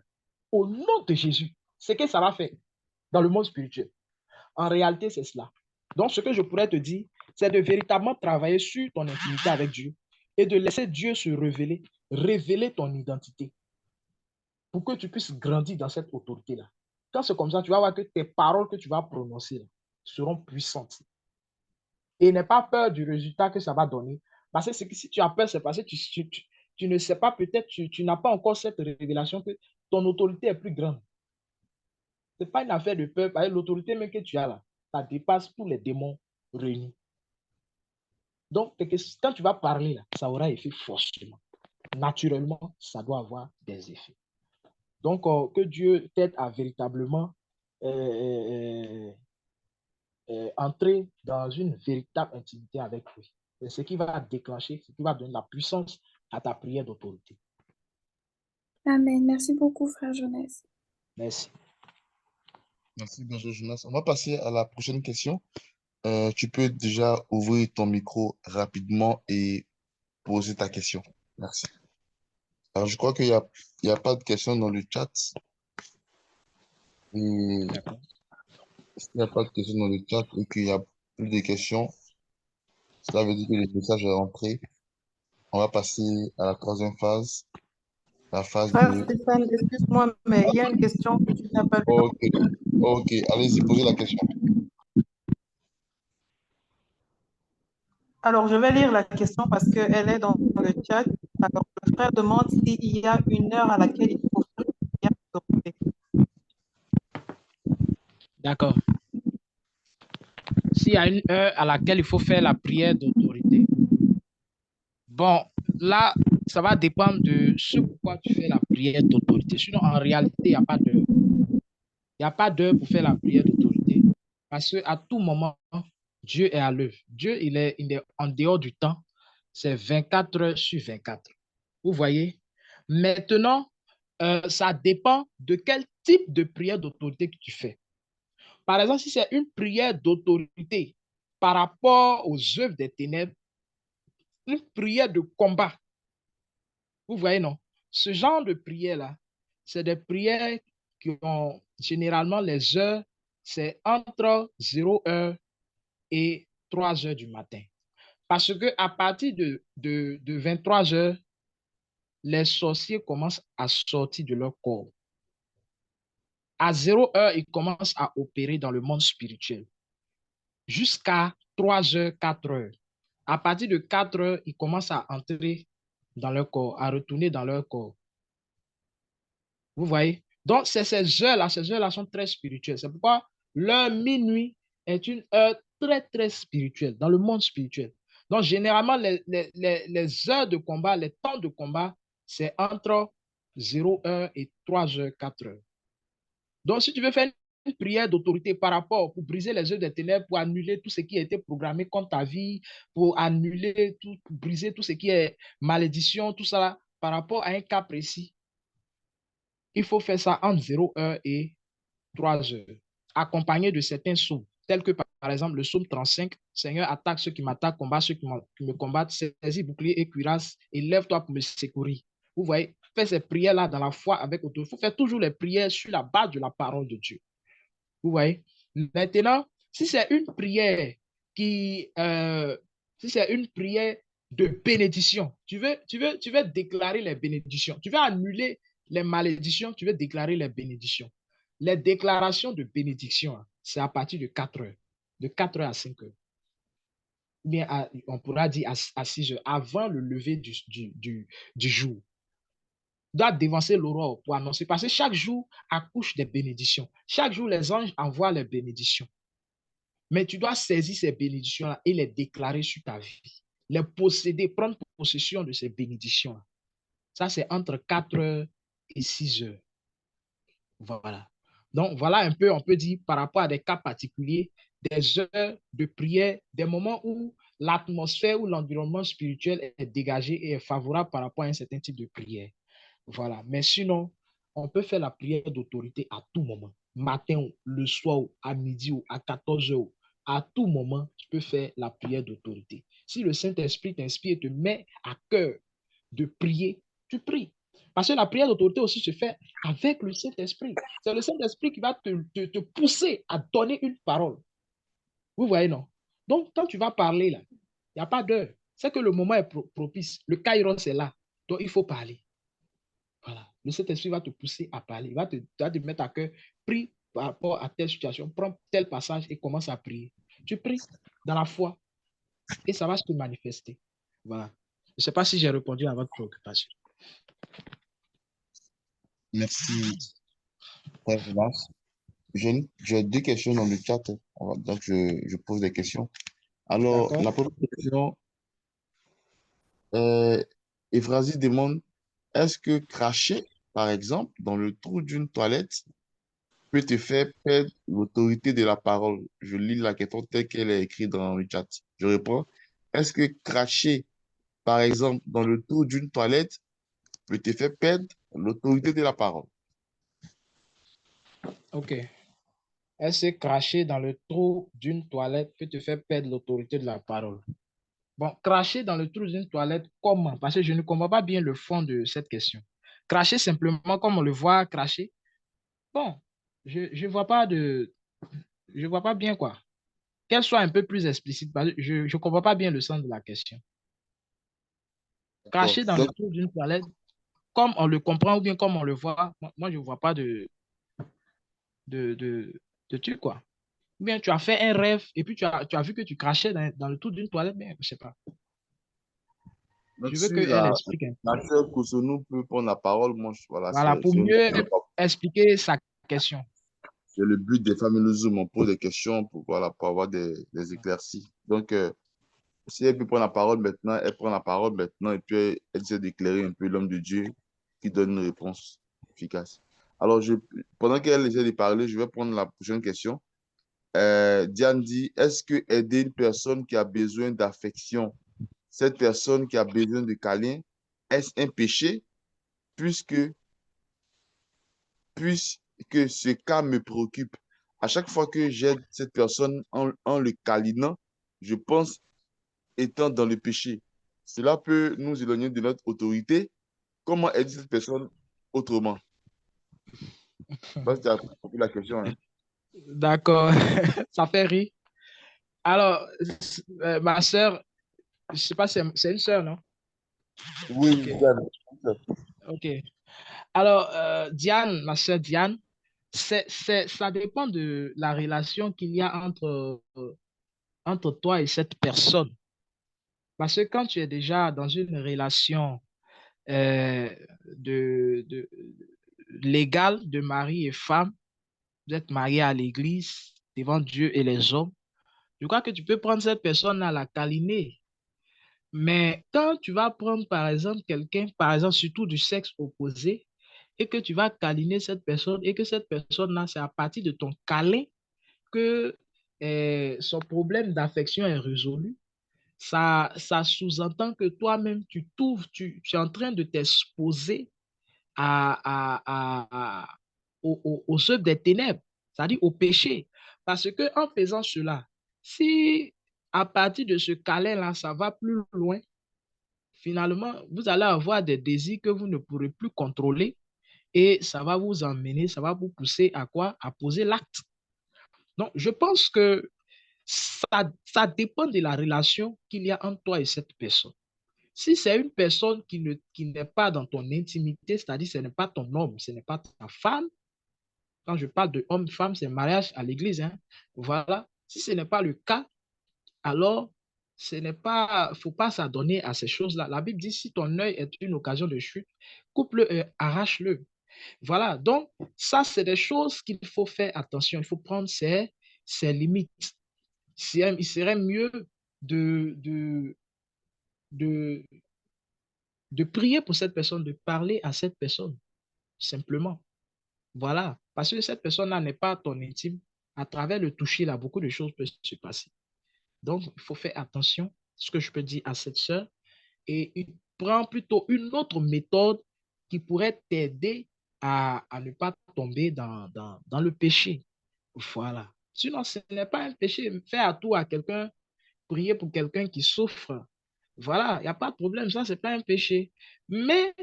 Speaker 1: Au nom de Jésus, ce que ça va faire dans le monde spirituel. En réalité, c'est cela. Donc, ce que je pourrais te dire, c'est de véritablement travailler sur ton intimité avec Dieu et de laisser Dieu se révéler ton identité pour que tu puisses grandir dans cette autorité-là. Quand c'est comme ça, tu vas voir que tes paroles que tu vas prononcer là, seront puissantes. Et n'aie pas peur du résultat que ça va donner. Parce que si tu as peur, c'est parce que tu ne sais pas, peut-être tu n'as pas encore cette révélation que ton autorité est plus grande. Ce n'est pas une affaire de peur, parce que l'autorité même que tu as là, ça dépasse tous les démons réunis. Donc, quand tu vas parler, là, ça aura effet forcément. Naturellement, ça doit avoir des effets. Donc, que Dieu t'aide à véritablement entrer dans une véritable intimité avec lui. C'est ce qui va déclencher, ce qui va donner la puissance à ta prière d'autorité.
Speaker 3: Amen. Merci beaucoup, frère Jonas.
Speaker 1: Merci.
Speaker 2: Merci, Benjamin Jonas. On va passer à la prochaine question. Tu peux déjà ouvrir ton micro rapidement et poser ta question. Merci. Alors, je crois il y a pas de questions dans le chat. Et
Speaker 1: D'accord.
Speaker 2: s'il n'y a pas de questions dans le chat et qu'il y a plus de questions, cela veut dire que le message est rentré. On va passer à la troisième phase, la phase
Speaker 4: Frère
Speaker 2: de...
Speaker 4: Stéphane, excuse-moi, mais il y a une question que tu n'as pas vue.
Speaker 2: Ok, ok, allez-y, posez la question.
Speaker 4: Alors, je vais lire la question parce qu'elle est dans le chat. Alors, le frère demande s'il y a une heure à laquelle il faut faire la prière d'autorité.
Speaker 1: D'accord. S'il y a une heure à laquelle il faut faire la prière d'autorité. Bon, là, ça va dépendre de ce pourquoi tu fais la prière d'autorité. Sinon, en réalité, il n'y a pas d'heure. Il n'y a pas d'heure pour faire la prière d'autorité. Parce qu'à tout moment, Dieu est à l'œuvre. Dieu, il est en dehors du temps. C'est 24 heures sur 24. Vous voyez? Maintenant, ça dépend de quel type de prière d'autorité que tu fais. Par exemple, si c'est une prière d'autorité par rapport aux œuvres des ténèbres, une prière de combat, vous voyez, non? Ce genre de prière-là, c'est des prières qui ont généralement les heures, c'est entre 0 heure et 3 heures du matin. Parce que à partir de 23 heures, les sorciers commencent à sortir de leur corps. À 0 heure, ils commencent à opérer dans le monde spirituel. Jusqu'à 3 heures, 4 heures. À partir de 4 heures, ils commencent à entrer dans leur corps, à retourner dans leur corps. Vous voyez? Donc, ces heures-là sont très spirituelles. C'est pourquoi l'heure minuit est une heure très, très spirituelle, dans le monde spirituel. Donc, généralement, les heures de combat, les temps de combat, c'est entre 0 heure et 3 heures, 4 heures. Donc, si tu veux faire une prière d'autorité par rapport, pour briser les œuvres des ténèbres, pour annuler tout ce qui a été programmé contre ta vie, pour annuler tout, pour briser tout ce qui est malédiction, tout ça, par rapport à un cas précis, il faut faire ça entre 0 heure et 3 heures, accompagné de certains psaumes, tels que par exemple le psaume 35, Seigneur, attaque ceux qui m'attaquent, combat ceux qui me combattent, saisis bouclier et cuirasse, et lève-toi pour me secourir. Vous voyez, fais ces prières-là dans la foi avec autorité. Il faut faire toujours les prières sur la base de la parole de Dieu. Vous voyez? Maintenant, si c'est une prière qui, si c'est une prière de bénédiction, tu veux déclarer les bénédictions, tu veux annuler les malédictions, tu veux déclarer les bénédictions. Les déclarations de bénédiction, c'est à partir de 4 heures, de 4 heures à 5 heures. Ou bien, on pourra dire à 6 heures, avant le lever du jour. Doit dévancer l'aurore pour annoncer. Parce que chaque jour accouche des bénédictions. Chaque jour, les anges envoient les bénédictions. Mais tu dois saisir ces bénédictions-là et les déclarer sur ta vie. Les posséder, prendre possession de ces bénédictions-là. Ça, c'est entre 4 heures et 6 heures. Voilà. Donc, voilà un peu, on peut dire, par rapport à des cas particuliers, des heures de prière, des moments où l'atmosphère ou l'environnement spirituel est dégagé et est favorable par rapport à un certain type de prière. Voilà. Mais sinon, on peut faire la prière d'autorité à tout moment. Matin, le soir, à midi ou à 14 heures. À tout moment, tu peux faire la prière d'autorité. Si le Saint-Esprit t'inspire et te met à cœur de prier, tu pries. Parce que la prière d'autorité aussi se fait avec le Saint-Esprit. C'est le Saint-Esprit qui va te pousser à donner une parole. Vous voyez, non? Donc, quand tu vas parler, là, il n'y a pas d'heure. C'est que le moment est propice. Le kairos est là. Donc, il faut parler. Voilà. Le Saint-Esprit va te pousser à parler. Il va te mettre à cœur. Prie par rapport à telle situation. Prends tel passage et commence à prier. Tu pries dans la foi et ça va se manifester. Voilà. Je ne sais pas si j'ai répondu à votre préoccupation.
Speaker 2: Merci, Frère Jonas. J'ai deux questions dans le chat. Donc, je pose des questions. Alors,
Speaker 1: D'accord?
Speaker 2: la première question, Ephrasie demande, est-ce que cracher, par exemple, dans le trou d'une toilette peut te faire perdre l'autorité de la parole? Je lis la question telle qu'elle est écrite dans le chat. Je réponds, est-ce que cracher, par exemple, dans le trou d'une toilette peut te faire perdre l'autorité de la parole?
Speaker 1: Ok. Est-ce que cracher dans le trou d'une toilette peut te faire perdre l'autorité de la parole? Bon, cracher dans le trou d'une toilette, comment? Parce que je ne comprends pas bien le fond de cette question. Cracher simplement comme on le voit cracher? Bon, je vois pas je vois pas bien quoi. Qu'elle soit un peu plus explicite, parce que je ne comprends pas bien le sens de la question.
Speaker 2: D'accord.
Speaker 1: Cracher dans le
Speaker 2: Donc,
Speaker 1: trou d'une toilette, comme on le comprend ou bien comme on le voit, moi je ne vois pas de, de, de truc quoi. Ou bien tu as fait un rêve et puis tu as vu que tu crachais dans le trou d'une toilette, mais je sais pas.
Speaker 2: donc
Speaker 1: Je veux
Speaker 2: si
Speaker 1: qu'elle explique un peu.
Speaker 2: la sœur Kosonou peut prendre la parole, moi, voilà,
Speaker 1: Voilà, pour mieux expliquer sa question.
Speaker 2: c'est le but des familles Zoom. On pose des questions pour, voilà, pour avoir des éclaircies. Donc, si elle peut prendre la parole maintenant, elle prend la parole maintenant et puis elle essaie d'éclairer un peu l'homme de Dieu qui donne une réponse efficace. Alors, pendant qu'elle essaie de parler, je vais prendre la prochaine question. Diane dit, est-ce que aider une personne qui a besoin d'affection, cette personne qui a besoin de câlin, est-ce un péché puisque, puisque ce cas me préoccupe? À chaque fois que j'aide cette personne en le câlinant, je pense étant dans le péché. Cela peut nous éloigner de notre autorité. Comment aider cette personne autrement? Je sais pas si tu as compris la question, hein.
Speaker 1: D'accord, ça fait rire. Alors, ma sœur, je sais pas, c'est une sœur, non?
Speaker 2: Oui,
Speaker 1: Ok,
Speaker 2: Diane.
Speaker 1: ok. Alors, Diane, ma sœur Diane, ça dépend de la relation qu'il y a entre toi et cette personne. Parce que quand tu es déjà dans une relation euh, de légale de mari et femme, vous êtes mariés à l'église devant Dieu et les hommes, je crois que tu peux prendre cette personne à la câliner. Mais quand tu vas prendre, par exemple, quelqu'un, par exemple, surtout du sexe opposé, et que tu vas câliner cette personne, et que cette personne-là, c'est à partir de ton câlin que son problème d'affection est résolu, ça sous-entend que toi-même, tu t'ouvres, tu es en train de t'exposer aux œuvres des ténèbres, c'est-à-dire au péché. Parce que en faisant cela, si à partir de ce câlin-là, ça va plus loin, finalement, vous allez avoir des désirs que vous ne pourrez plus contrôler et ça va vous emmener, ça va vous pousser à quoi? À poser l'acte. Donc, je pense que ça dépend de la relation qu'il y a entre toi et cette personne. Si c'est une personne qui n'est pas dans ton intimité, c'est-à-dire ce n'est pas ton homme, ce n'est pas ta femme, quand je parle de homme-femme, c'est mariage à l'église, hein. Voilà. Si ce n'est pas le cas, alors ce n'est pas, faut pas s'adonner à ces choses-là. La Bible dit, si ton œil est une occasion de chute, coupe-le et arrache-le. Voilà. Donc, ça, c'est des choses qu'il faut faire attention. Il faut prendre ses limites. Il serait mieux de, de, de, de prier pour cette personne, de parler à cette personne, simplement. Voilà. Parce que cette personne-là n'est pas ton intime. À travers le toucher, là, beaucoup de choses peuvent se passer. Donc, il faut faire attention, ce que je peux dire à cette sœur, et il prend plutôt une autre méthode qui pourrait t'aider à ne pas tomber dans le péché. Voilà. Sinon, ce n'est pas un péché. Faire à tout à quelqu'un, prier pour quelqu'un qui souffre. Voilà, il n'y a pas de problème. Ça, ce n'est pas un péché. Mais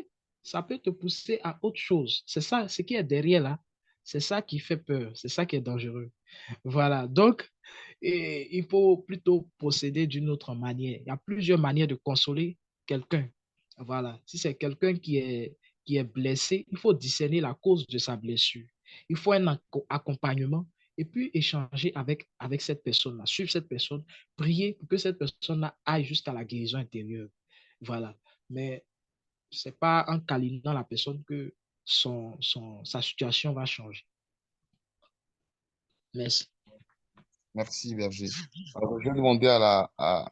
Speaker 1: ça peut te pousser à autre chose. C'est ça, ce qui est derrière là. C'est ça qui fait peur. C'est ça qui est dangereux. Voilà. Donc, il faut plutôt procéder d'une autre manière. Il y a plusieurs manières de consoler quelqu'un. Voilà. Si c'est quelqu'un qui est blessé, il faut discerner la cause de sa blessure. Il faut un accompagnement et puis échanger avec cette personne-là, suivre cette personne, prier pour que cette personne-là aille jusqu'à la guérison intérieure. Voilà. Mais ce n'est pas en câlinant la personne que sa situation va changer. Merci.
Speaker 2: Merci, Berger. Alors, je vais demander à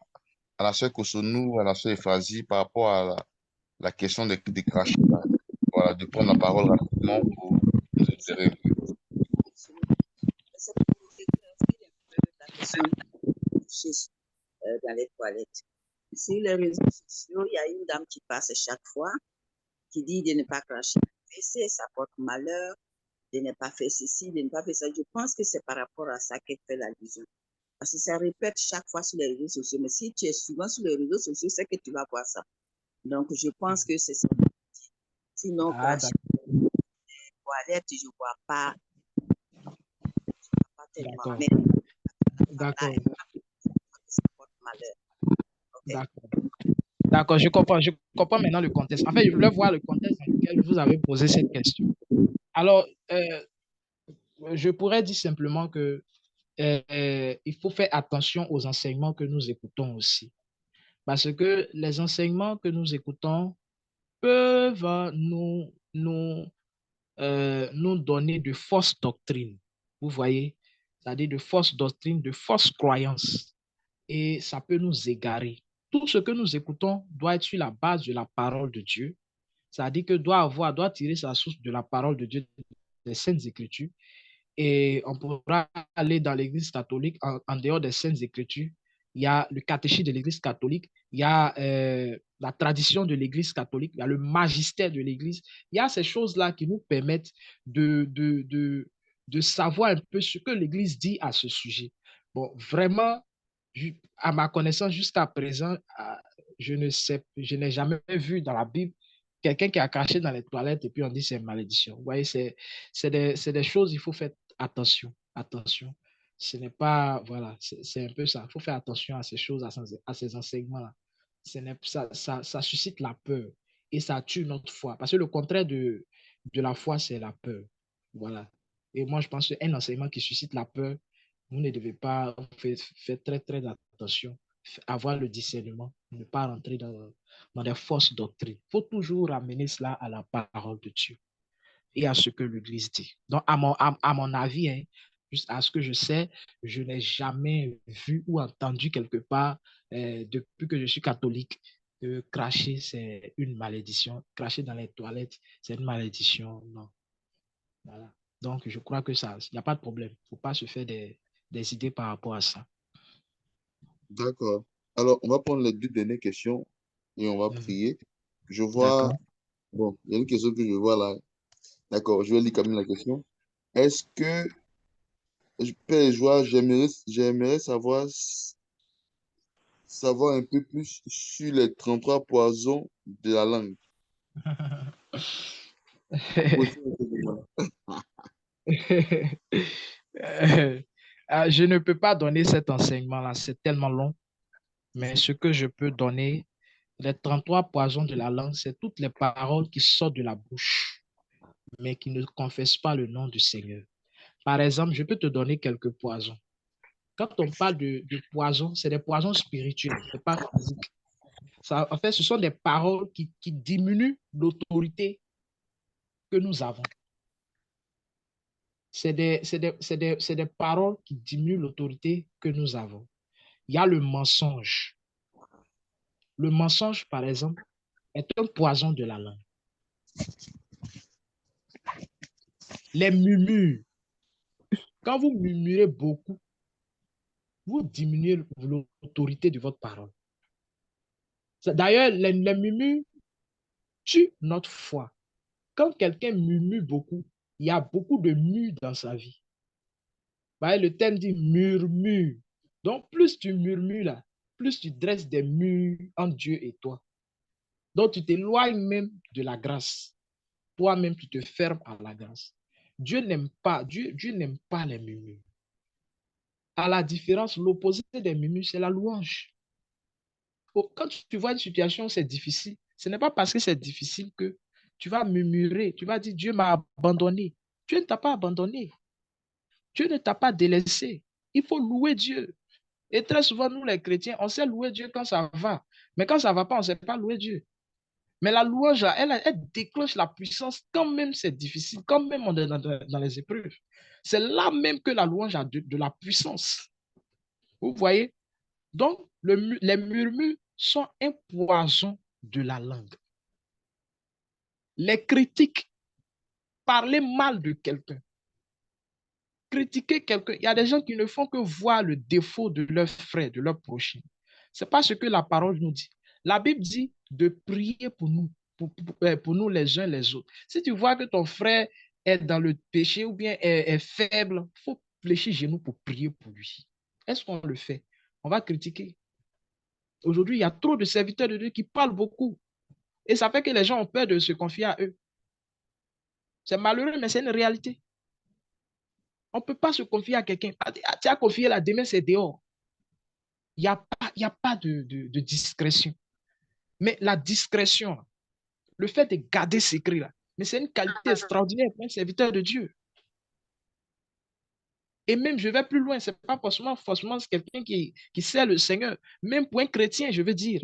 Speaker 2: la sœur Kosonou, à la sœur Ephrasie, par rapport à la question des crachats, voilà, de prendre la parole rapidement pour nous éclairer.
Speaker 5: Dans les toilettes. Sur les réseaux sociaux, il y a une dame qui passe chaque fois, qui dit de ne pas cracher le WC, ça porte malheur, de ne pas faire ceci, de ne pas faire ça. Je pense que c'est par rapport à ça qu'elle fait l'allusion. Parce que ça répète chaque fois sur les réseaux sociaux. Mais si tu es souvent sur les réseaux sociaux, c'est que tu vas voir ça. Donc, je pense que c'est ça. Sinon, cracher les toilettes, je ne vois pas tellement. Mais
Speaker 1: D'accord.
Speaker 5: ça porte malheur. Okay?
Speaker 1: D'accord. D'accord, je comprends maintenant le contexte. En fait, je voulais voir le contexte dans lequel vous avez posé cette question. Alors, je pourrais dire simplement que il faut faire attention aux enseignements que nous écoutons aussi. Parce que les enseignements que nous écoutons peuvent nous donner de fausses doctrines. Vous voyez? C'est-à-dire de fausses doctrines, de fausses croyances. Et ça peut nous égarer. Tout ce que nous écoutons doit être sur la base de la parole de Dieu. C'est-à-dire que doit tirer sa source de la parole de Dieu, des Saintes Écritures. Et on pourra aller dans l'Église catholique, en dehors des Saintes Écritures. Il y a le catéchisme de l'Église catholique, il y a la tradition de l'Église catholique, il y a le magistère de l'Église. Il y a ces choses-là qui nous permettent de savoir un peu ce que l'Église dit à ce sujet. Bon, vraiment, à ma connaissance, jusqu'à présent, je n'ai jamais vu dans la Bible quelqu'un qui a craché dans les toilettes et puis on dit c'est une malédiction. Vous voyez, c'est des choses, il faut faire attention. Attention. Ce n'est pas, voilà, c'est un peu ça. Il faut faire attention à ces choses, à ces enseignements-là. Ça suscite la peur et ça tue notre foi. Parce que le contraire de la foi, c'est la peur. Voilà. Et moi, je pense qu'un enseignement qui suscite la peur, vous ne devez pas faire très, très attention, avoir le discernement, ne pas rentrer dans des fausses doctrines. Il faut toujours ramener cela à la parole de Dieu et à ce que l'Église dit. Donc, à mon avis, hein, juste à ce que je sais, je n'ai jamais vu ou entendu quelque part, depuis que je suis catholique, que cracher, c'est une malédiction. Cracher dans les toilettes, c'est une malédiction. Non. Voilà. Donc, je crois que ça, il n'y a pas de problème. Il ne faut pas se faire des idées par rapport à ça.
Speaker 2: D'accord. Alors, on va prendre les deux dernières questions et on va prier. Je vois, bon, il y a une question que je vois là. D'accord, je vais lire quand même la question. Est-ce que, Père et Joie, j'aimerais savoir un peu plus sur les 33 poisons de la langue.
Speaker 1: Je ne peux pas donner cet enseignement-là, c'est tellement long. Mais ce que je peux donner, les 33 poisons de la langue, c'est toutes les paroles qui sortent de la bouche, mais qui ne confessent pas le nom du Seigneur. Par exemple, je peux te donner quelques poisons. Quand on parle de poisons, c'est des poisons spirituels, ce n'est pas physique. Ça, en fait, ce sont des paroles qui diminuent l'autorité que nous avons. C'est des paroles qui diminuent l'autorité que nous avons. Il y a le mensonge. Le mensonge, par exemple, est un poison de la langue. Les murmures. Quand vous murmurez beaucoup, vous diminuez l'autorité de votre parole. D'ailleurs, les murmures tuent notre foi. Quand quelqu'un murmure beaucoup, il y a beaucoup de murs dans sa vie. Le thème dit murmure. Donc, plus tu murmures là, plus tu dresses des murs entre Dieu et toi. Donc, tu t'éloignes même de la grâce. Toi-même, tu te fermes à la grâce. Dieu n'aime pas les murmures. À la différence, l'opposé des murmures, c'est la louange. Quand tu vois une situation, c'est difficile. Ce n'est pas parce que c'est difficile que tu vas murmurer. Tu vas dire, Dieu m'a abandonné. Dieu ne t'a pas abandonné. Dieu ne t'a pas délaissé. Il faut louer Dieu. Et très souvent, nous les chrétiens, on sait louer Dieu quand ça va. Mais quand ça ne va pas, on ne sait pas louer Dieu. Mais la louange, elle déclenche la puissance quand même c'est difficile, quand même on est dans les épreuves. C'est là même que la louange a de la puissance. Vous voyez? Donc, les murmures sont un poison de la langue. Les critiques, parler mal de quelqu'un, critiquer quelqu'un. Il y a des gens qui ne font que voir le défaut de leur frère, de leur prochain. Ce n'est pas ce que la parole nous dit. La Bible dit de prier pour nous, pour nous les uns les autres. Si tu vois que ton frère est dans le péché ou bien est faible, il faut fléchir genoux pour prier pour lui. Est-ce qu'on le fait? On va critiquer. Aujourd'hui, il y a trop de serviteurs de Dieu qui parlent beaucoup. Et ça fait que les gens ont peur de se confier à eux. C'est malheureux, mais c'est une réalité. On ne peut pas se confier à quelqu'un. Tu as confié là, demain c'est dehors. Il n'y a pas de discrétion. Mais la discrétion, le fait de garder secret, là, mais c'est une qualité extraordinaire pour un serviteur de Dieu. Et même, je vais plus loin, ce n'est pas forcément quelqu'un qui sert le Seigneur. Même pour un chrétien, je veux dire.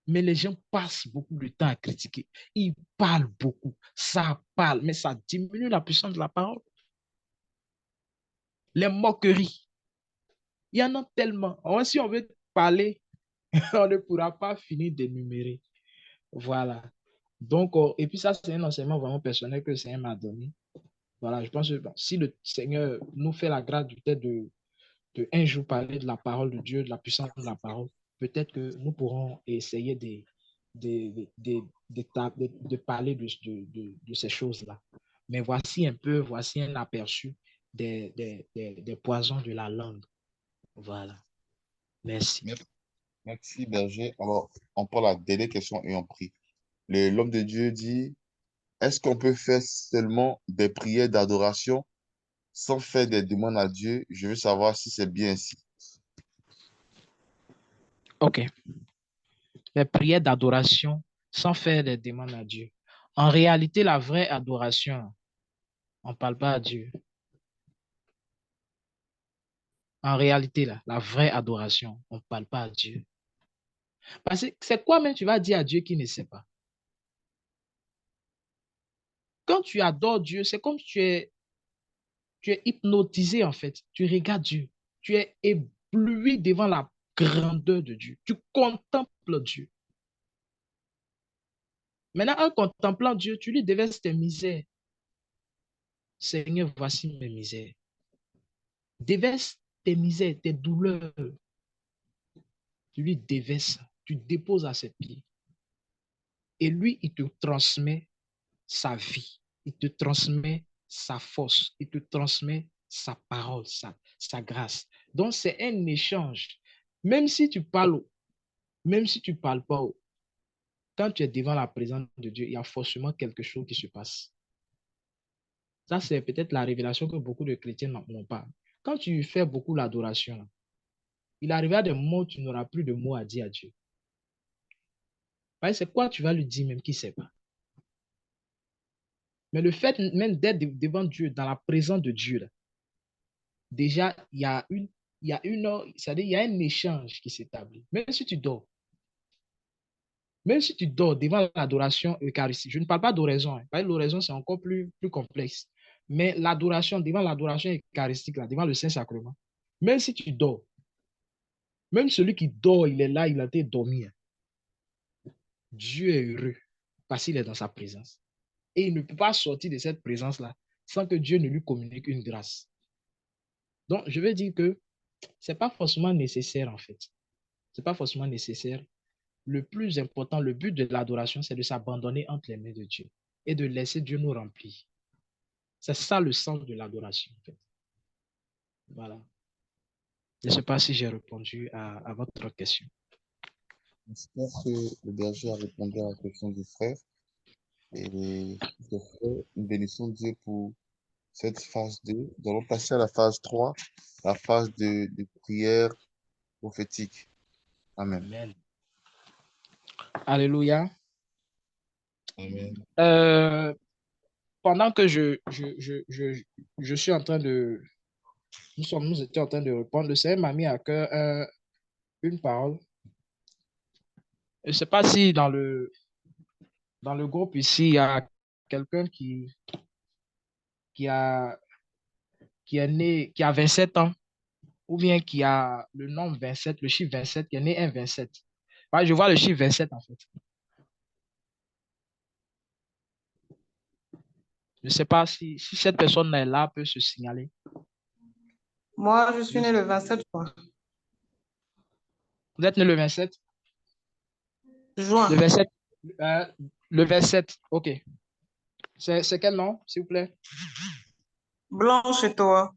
Speaker 1: Mais les gens passent beaucoup de temps à critiquer. Ils parlent beaucoup. Ça parle, mais ça diminue la puissance de la parole. Les moqueries. Il y en a tellement. Si on veut parler, on ne pourra pas finir d'énumérer. Voilà. Donc, et puis ça, c'est un enseignement vraiment personnel que le Seigneur m'a donné. Voilà, je pense que bon, si le Seigneur nous fait la grâce peut-être de un jour parler de la parole de Dieu, de la puissance de la parole, peut-être que nous pourrons essayer de parler de ces choses-là. Mais voici un aperçu des poisons de la langue. Voilà. Merci.
Speaker 2: Merci, berger. Alors, on prend la dernière question et on prie. L'homme de Dieu dit, est-ce qu'on peut faire seulement des prières d'adoration sans faire des demandes à Dieu? Je veux savoir si c'est bien ainsi.
Speaker 1: OK. Les prières d'adoration sans faire des demandes à Dieu. En réalité, la vraie adoration, on ne parle pas à Dieu. En réalité, là, la vraie adoration, on ne parle pas à Dieu. Parce que c'est quoi même tu vas dire à Dieu qui ne sait pas? Quand tu adores Dieu, c'est comme si tu es hypnotisé en fait. Tu regardes Dieu. Tu es ébloui devant la grandeur de Dieu. Tu contemples Dieu. Maintenant, en contemplant Dieu, tu lui déverses tes misères. Seigneur, voici mes misères. Déverse tes misères, tes douleurs. Tu lui déverses, tu déposes à ses pieds. Et lui, il te transmet sa vie. Il te transmet sa force. Il te transmet sa parole, sa grâce. Donc, c'est un échange. Même si tu parles, même si tu ne parles pas, quand tu es devant la présence de Dieu, il y a forcément quelque chose qui se passe. Ça, c'est peut-être la révélation que beaucoup de chrétiens n'ont pas. Quand tu fais beaucoup l'adoration, il arrivera des moments où tu n'auras plus de mots à dire à Dieu. C'est quoi tu vas lui dire même qui ne sait pas. Mais le fait même d'être devant Dieu, dans la présence de Dieu, là, déjà, c'est-à-dire, il y a un échange qui s'établit. Même si tu dors devant l'adoration eucharistique, je ne parle pas d'oraison, parce que l'oraison, c'est encore plus complexe. Mais devant l'adoration eucharistique, là, devant le Saint-Sacrement, même si tu dors, même celui qui dort, il est là, il a été dormi. Dieu est heureux parce qu'il est dans sa présence. Et il ne peut pas sortir de cette présence-là sans que Dieu ne lui communique une grâce. Donc, je veux dire que ce n'est pas forcément nécessaire, en fait. Ce n'est pas forcément nécessaire. Le plus important, le but de l'adoration, c'est de s'abandonner entre les mains de Dieu et de laisser Dieu nous remplir. C'est ça le sens de l'adoration, en fait. Voilà. Je ne sais pas si j'ai répondu à votre question.
Speaker 2: J'espère que le berger a répondu à la question du frère. Et les frères, nous bénissons Dieu pour cette phase 2. Nous allons passer à la phase 3, la phase de prière prophétique. Amen.
Speaker 1: Amen. Alléluia.
Speaker 2: Amen.
Speaker 1: Pendant que je suis en train de... Nous étions en train de répondre, le Seigneur m'a mis à cœur une parole. Je ne sais pas si dans le groupe ici, il y a quelqu'un qui est né, qui a 27 ans, ou bien qui a le nombre 27, le chiffre 27, qui est né un 27. Ouais, je vois le chiffre 27 en fait. Je ne sais pas si cette personne-là peut se signaler.
Speaker 4: Moi, je suis né le 27 juin.
Speaker 1: Vous êtes né le 27?
Speaker 4: Juin.
Speaker 1: Le 27. euh, le 27, ok. C'est quel nom, s'il vous plaît?
Speaker 4: Blanche et toi?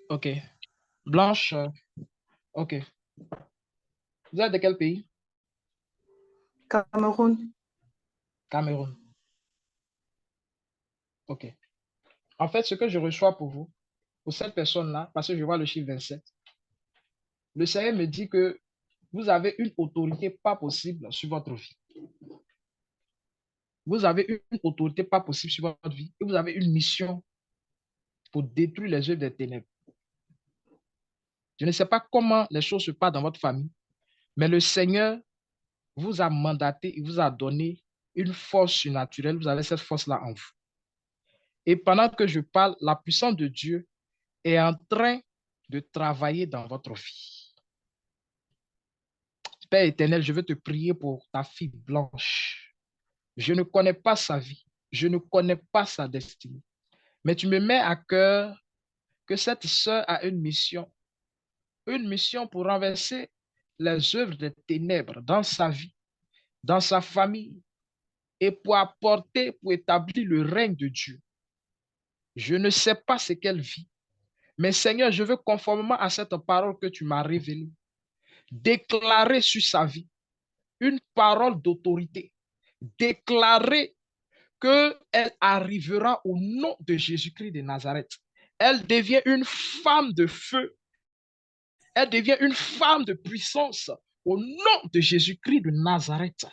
Speaker 1: Ok. Blanche, ok. Vous êtes de quel pays?
Speaker 4: Cameroun.
Speaker 1: Cameroun. Ok. En fait, ce que je reçois pour vous, pour cette personne-là, parce que je vois le chiffre 27, le Seigneur me dit que vous avez une autorité pas possible sur votre vie. Vous avez une autorité pas possible sur votre vie et vous avez une mission pour détruire les œuvres des ténèbres. Je ne sais pas comment les choses se passent dans votre famille, mais le Seigneur vous a mandaté, il vous a donné une force surnaturelle. Vous avez cette force-là en vous. Et pendant que je parle, la puissance de Dieu est en train de travailler dans votre vie. Père éternel, je veux te prier pour ta fille Blanche. Je ne connais pas sa vie. Je ne connais pas sa destinée. Mais tu me mets à cœur que cette sœur a une mission pour renverser les œuvres des ténèbres dans sa vie, dans sa famille, et pour apporter, pour établir le règne de Dieu. Je ne sais pas ce qu'elle vit, mais Seigneur, je veux conformément à cette parole que tu m'as révélée, déclarer sur sa vie une parole d'autorité, déclarer qu'elle arrivera au nom de Jésus-Christ de Nazareth. Elle devient une femme de feu. Elle devient une femme de puissance au nom de Jésus-Christ de Nazareth.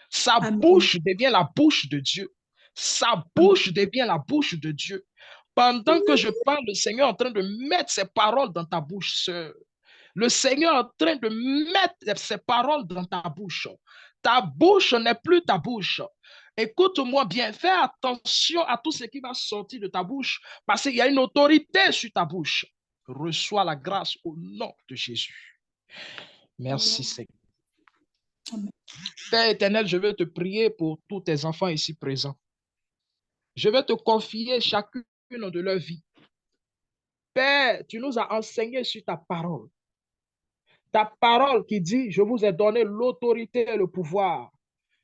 Speaker 1: Sa
Speaker 6: Amen.
Speaker 1: bouche devient la bouche de Dieu. Sa bouche devient la bouche de Dieu. Pendant que je parle, le Seigneur est en train de mettre ses paroles dans ta bouche, sœur. Le Seigneur est en train de mettre ses paroles dans ta bouche. Ta bouche n'est plus ta bouche. Écoute-moi bien, fais attention à tout ce qui va sortir de ta bouche, parce qu'il y a une autorité sur ta bouche. Reçois la grâce au nom de Jésus. Merci, Seigneur.
Speaker 6: Amen.
Speaker 1: Père éternel, je veux te prier pour tous tes enfants ici présents. Je veux te confier chacune de leur vie. Père, tu nous as enseigné sur ta parole. Ta parole qui dit, je vous ai donné l'autorité et le pouvoir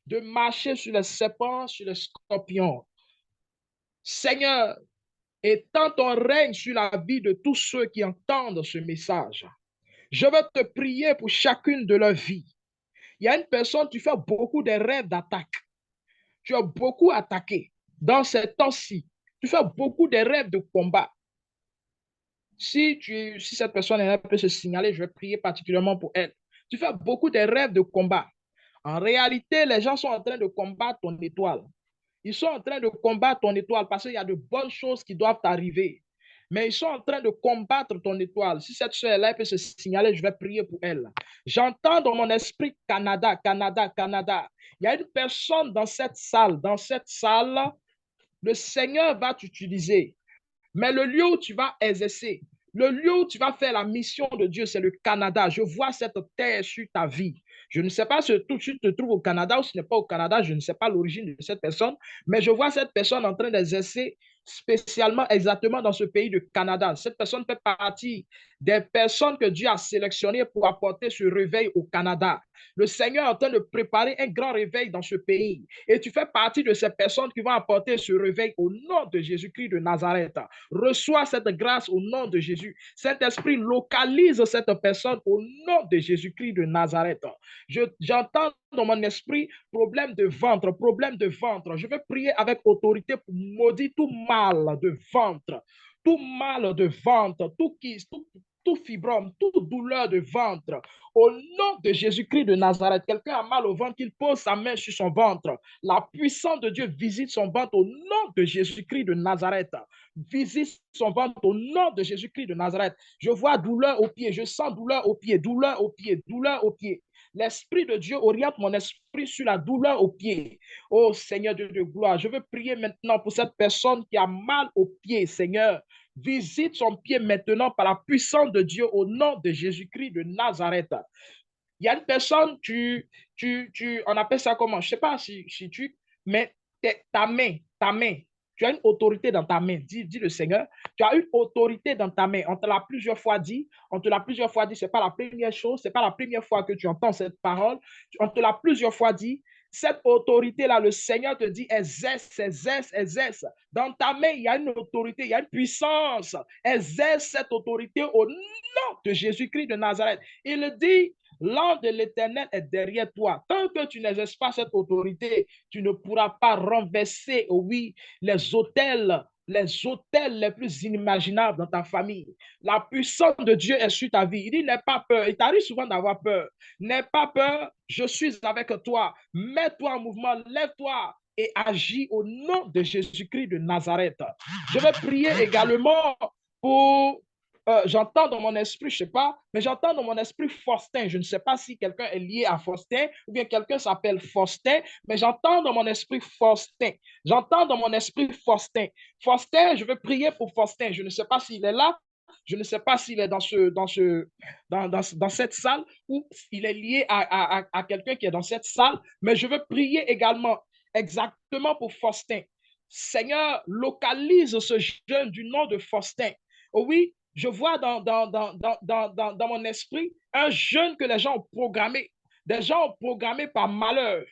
Speaker 1: de marcher sur les serpents, sur les scorpions. Seigneur, étends ton règne sur la vie de tous ceux qui entendent ce message. Je veux te prier pour chacune de leurs vies. Il y a une personne, tu fais beaucoup de rêves d'attaque. Tu as beaucoup attaqué dans ces temps-ci. Tu fais beaucoup de rêves de combat. Si cette personne peut se signaler, je vais prier particulièrement pour elle. Tu fais beaucoup de rêves de combat. En réalité, les gens sont en train de combattre ton étoile. Ils sont en train de combattre ton étoile parce qu'il y a de bonnes choses qui doivent arriver. Mais ils sont en train de combattre ton étoile. Si cette soeur-là peut se signaler, je vais prier pour elle. J'entends dans mon esprit Canada, Canada, Canada. Il y a une personne dans cette salle. Dans cette salle, le Seigneur va t'utiliser. Mais le lieu où tu vas exercer, le lieu où tu vas faire la mission de Dieu, c'est le Canada. Je vois cette terre sur ta vie. Je ne sais pas si tout de suite te trouves au Canada ou si ce n'est pas au Canada. Je ne sais pas l'origine de cette personne, mais je vois cette personne en train d'exercer spécialement exactement dans ce pays du Canada. Cette personne fait partie des personnes que Dieu a sélectionnées pour apporter ce réveil au Canada. Le Seigneur est en train de préparer un grand réveil dans ce pays. Et tu fais partie de ces personnes qui vont apporter ce réveil au nom de Jésus-Christ de Nazareth. Reçois cette grâce au nom de Jésus. Saint-Esprit, localise cette personne au nom de Jésus-Christ de Nazareth. J'entends dans mon esprit problème de ventre, problème de ventre. Je vais prier avec autorité pour maudire tout mal de ventre, tout mal de ventre, tout fibrome, toute douleur de ventre. Au nom de Jésus-Christ de Nazareth, quelqu'un a mal au ventre, qu'il pose sa main sur son ventre. La puissance de Dieu visite son ventre au nom de Jésus-Christ de Nazareth. Visite son ventre au nom de Jésus-Christ de Nazareth. Je vois douleur au pied, je sens douleur au pied, douleur au pied, douleur au pied. L'Esprit de Dieu oriente mon esprit sur la douleur au pied. Oh Seigneur Dieu de gloire, je veux prier maintenant pour cette personne qui a mal au pied, Seigneur. Visite son pied maintenant par la puissance de Dieu au nom de Jésus-Christ de Nazareth. Il y a une personne, on appelle ça comment? Je ne sais pas si tu, mais ta main, Tu as une autorité dans ta main. Dis le Seigneur, tu as une autorité dans ta main. On te l'a plusieurs fois dit. On te l'a plusieurs fois dit. Ce n'est pas la première chose. Ce n'est pas la première fois que tu entends cette parole. On te l'a plusieurs fois dit. Cette autorité-là, le Seigneur te dit, exerce. Dans ta main, il y a une autorité, il y a une puissance. Exerce cette autorité au nom de Jésus-Christ de Nazareth. Il dit, l'ange de l'Éternel est derrière toi. Tant que tu n'exerces pas cette autorité, tu ne pourras pas renverser, oui, les autels les plus inimaginables dans ta famille. La puissance de Dieu est sur ta vie. Il dit, n'aie pas peur. Il t'arrive souvent d'avoir peur. N'aie pas peur, je suis avec toi. Mets-toi en mouvement, lève-toi et agis au nom de Jésus-Christ de Nazareth. Je vais prier également pour j'entends dans mon esprit, je ne sais pas, mais j'entends dans mon esprit Faustin. Je ne sais pas si quelqu'un est lié à Faustin ou bien quelqu'un s'appelle Faustin, mais j'entends dans mon esprit Faustin. J'entends dans mon esprit Faustin. Faustin, je vais prier pour Faustin. Je ne sais pas s'il est là. Je ne sais pas s'il est dans cette salle ou s'il est lié à quelqu'un qui est dans cette salle, mais je veux prier également exactement pour Faustin. Seigneur, localise ce jeune du nom de Faustin. Oh oui, je vois dans mon esprit un jeune que les gens ont programmé. Des gens ont programmé par malheur.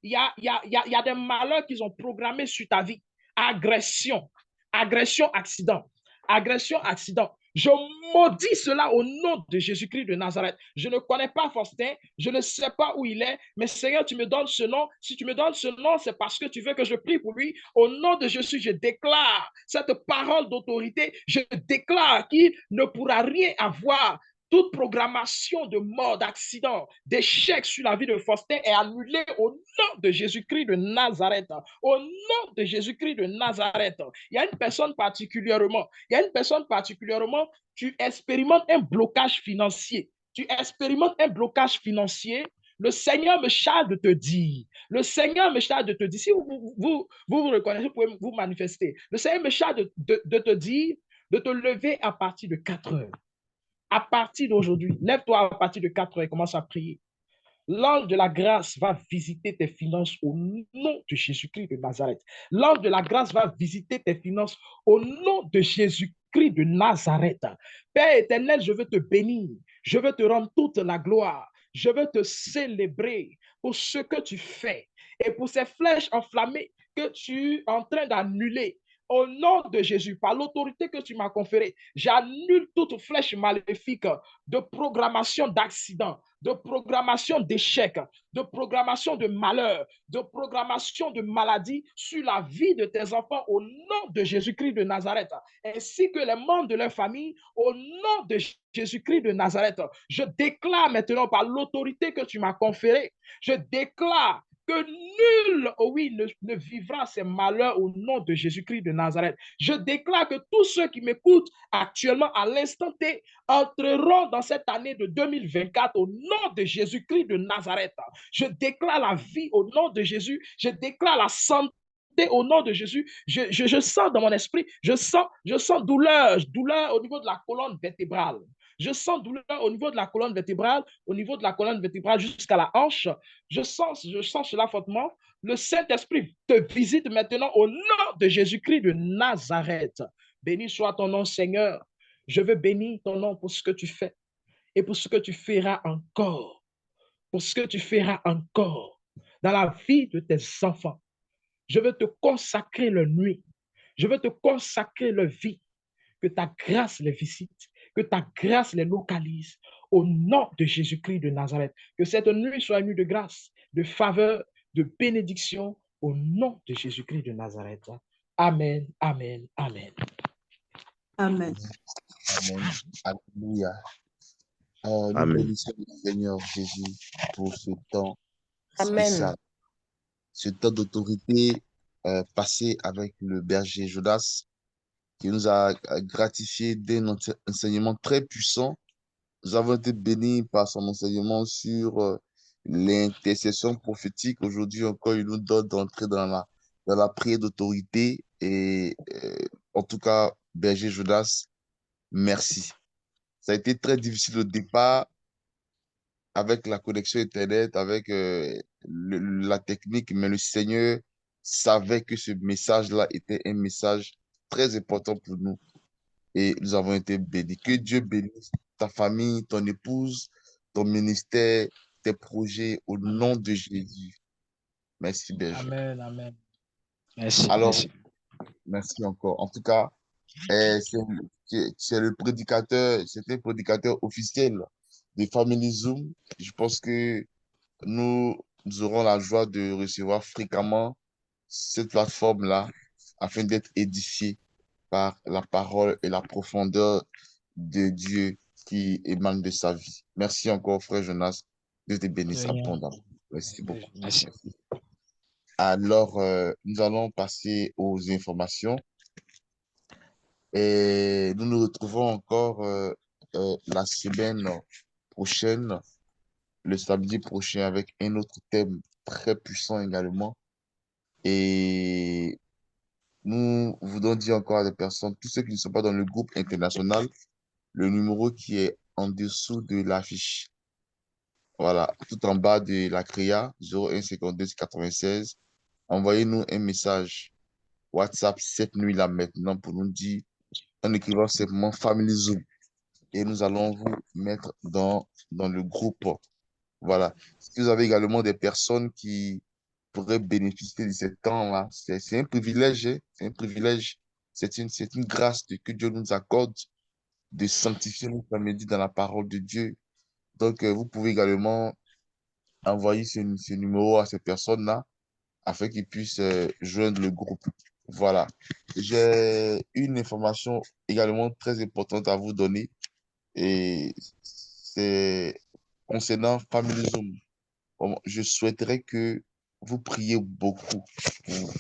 Speaker 1: Il y a des malheurs qu'ils ont programmés sur ta vie. Agression, accident. Agression, accident. Je maudis cela au nom de Jésus-Christ de Nazareth. Je ne connais pas Faustin, je ne sais pas où il est, mais Seigneur, tu me donnes ce nom. Si tu me donnes ce nom, c'est parce que tu veux que je prie pour lui. Au nom de Jésus, je déclare cette parole d'autorité. Je déclare qu'il ne pourra rien avoir. Toute programmation de mort, d'accident, d'échec sur la vie de Faustin est annulée au nom de Jésus-Christ de Nazareth. Au nom de Jésus-Christ de Nazareth. Il y a une personne particulièrement, tu expérimentes un blocage financier. Le Seigneur me charge de te dire, si vous reconnaissez, vous pouvez vous manifester. Le Seigneur me charge de te dire, de te lever à partir de 4 heures. À partir d'aujourd'hui, lève-toi à partir de 4 heures et commence à prier. L'ange de la grâce va visiter tes finances au nom de Jésus-Christ de Nazareth. L'ange de la grâce va visiter tes finances au nom de Jésus-Christ de Nazareth. Père éternel, je veux te bénir. Je veux te rendre toute la gloire. Je veux te célébrer pour ce que tu fais et pour ces flèches enflammées que tu es en train d'annuler. Au nom de Jésus, par l'autorité que tu m'as conférée, j'annule toute flèche maléfique de programmation d'accident, de programmation d'échec, de programmation de malheur, de programmation de maladie sur la vie de tes enfants au nom de Jésus-Christ de Nazareth, ainsi que les membres de leur famille au nom de Jésus-Christ de Nazareth. Je déclare maintenant par l'autorité que tu m'as conférée, je déclare que nul, oui, ne vivra ces malheurs au nom de Jésus-Christ de Nazareth. Je déclare que tous ceux qui m'écoutent actuellement à l'instant T entreront dans cette année de 2024 au nom de Jésus-Christ de Nazareth. Je déclare la vie au nom de Jésus. Je déclare la santé au nom de Jésus. Je sens dans mon esprit, je sens douleur au niveau de la colonne vertébrale. Je sens douleur au niveau de la colonne vertébrale, jusqu'à la hanche. Je sens cela fortement. Le Saint-Esprit te visite maintenant au nom de Jésus-Christ de Nazareth. Béni soit ton nom, Seigneur. Je veux bénir ton nom pour ce que tu fais et pour ce que tu feras encore. Pour ce que tu feras encore dans la vie de tes enfants. Je veux te consacrer leur nuit. Je veux te consacrer leur vie. Que ta grâce les visite, que ta grâce les localise au nom de Jésus-Christ de Nazareth. Que cette nuit soit une nuit de grâce, de faveur, de bénédiction au nom de Jésus-Christ de Nazareth. Amen, amen, amen.
Speaker 4: Amen.
Speaker 2: Amen. Alléluia. Nous bénissons le Seigneur Jésus pour ce temps spécial, ce temps d'autorité passé avec le berger Jodas, qui nous a gratifié d'un enseignement très puissant. Nous avons été bénis par son enseignement sur l'intercession prophétique. Aujourd'hui encore, il nous donne d'entrer dans la prière d'autorité. Et en tout cas, berger Jodas, merci. Ça a été très difficile au départ avec la connexion Internet, avec la technique, mais le Seigneur savait que ce message-là était un message très important pour nous et nous avons été bénis. Que Dieu bénisse ta famille, ton épouse, ton ministère, tes projets au nom de Jésus. Merci, Berger.
Speaker 1: Amen, amen. Merci,
Speaker 2: Alors,
Speaker 1: merci.
Speaker 2: merci encore. En tout cas, c'est le prédicateur, c'était un prédicateur officiel de Family Zoom. Je pense que nous aurons la joie de recevoir fréquemment cette plateforme-là afin d'être édifiés par la parole et la profondeur de Dieu qui émane de sa vie. Merci encore, frère Jonas. Dieu te bénisse
Speaker 1: De rien.
Speaker 2: abondamment. Merci beaucoup.
Speaker 1: Merci.
Speaker 2: Alors, nous allons passer aux informations et nous nous retrouvons encore la semaine prochaine, le samedi prochain, avec un autre thème très puissant également. Et nous voudrons dire encore à des personnes, tous ceux qui ne sont pas dans le groupe international, le numéro qui est en dessous de l'affiche. Voilà, tout en bas de la CREA, 01 52 96. Envoyez-nous un message WhatsApp cette nuit-là maintenant pour nous dire, en écrivant simplement Family Zoom. Et nous allons vous mettre dans le groupe. Voilà. Si vous avez également des personnes qui pourraient bénéficier de ce temps-là, c'est un privilège, hein. C'est un privilège. C'est une grâce que Dieu nous accorde de sanctifier notre samedi dans la parole de Dieu. Donc, vous pouvez également envoyer ce numéro à ces personnes-là afin qu'ils puissent joindre le groupe. Voilà. J'ai une information également très importante à vous donner et c'est concernant Family Zoom. Je souhaiterais que vous priez beaucoup pour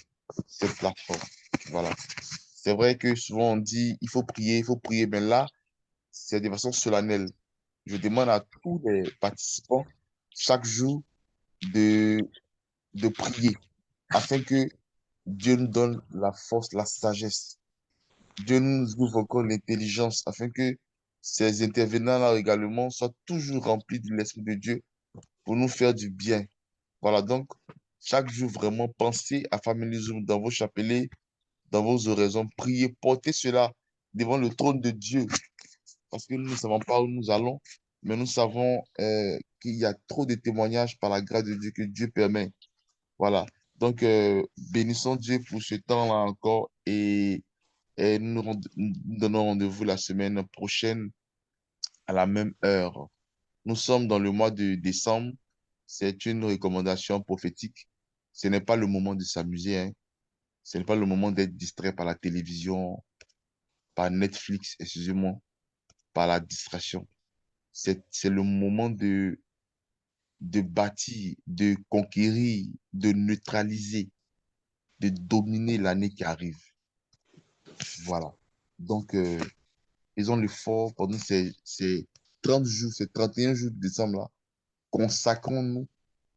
Speaker 2: cette plateforme. Voilà. C'est vrai que souvent on dit il faut prier, mais là, c'est de façon solennelle. Je demande à tous les participants chaque jour de prier afin que Dieu nous donne la force, la sagesse. Dieu nous ouvre encore l'intelligence afin que ces intervenants-là également soient toujours remplis de l'Esprit de Dieu pour nous faire du bien. Voilà, donc, chaque jour, vraiment, pensez à Family Zoom dans vos chapelets, dans vos oraisons, priez, portez cela devant le trône de Dieu. Parce que nous ne savons pas où nous allons, mais nous savons qu'il y a trop de témoignages par la grâce de Dieu que Dieu permet. Voilà. Donc, bénissons Dieu pour ce temps-là encore et nous donnons rendez-vous la semaine prochaine à la même heure. Nous sommes dans le mois de décembre. C'est une recommandation prophétique. Ce n'est pas le moment de s'amuser, hein. Ce n'est pas le moment d'être distrait par la télévision, par Netflix, excusez-moi, par la distraction. C'est le moment de bâtir, de conquérir, de neutraliser, de dominer l'année qui arrive. Voilà. Donc, faisons l'effort pendant ces 30 jours, ces 31 jours de décembre-là. Consacrons-nous,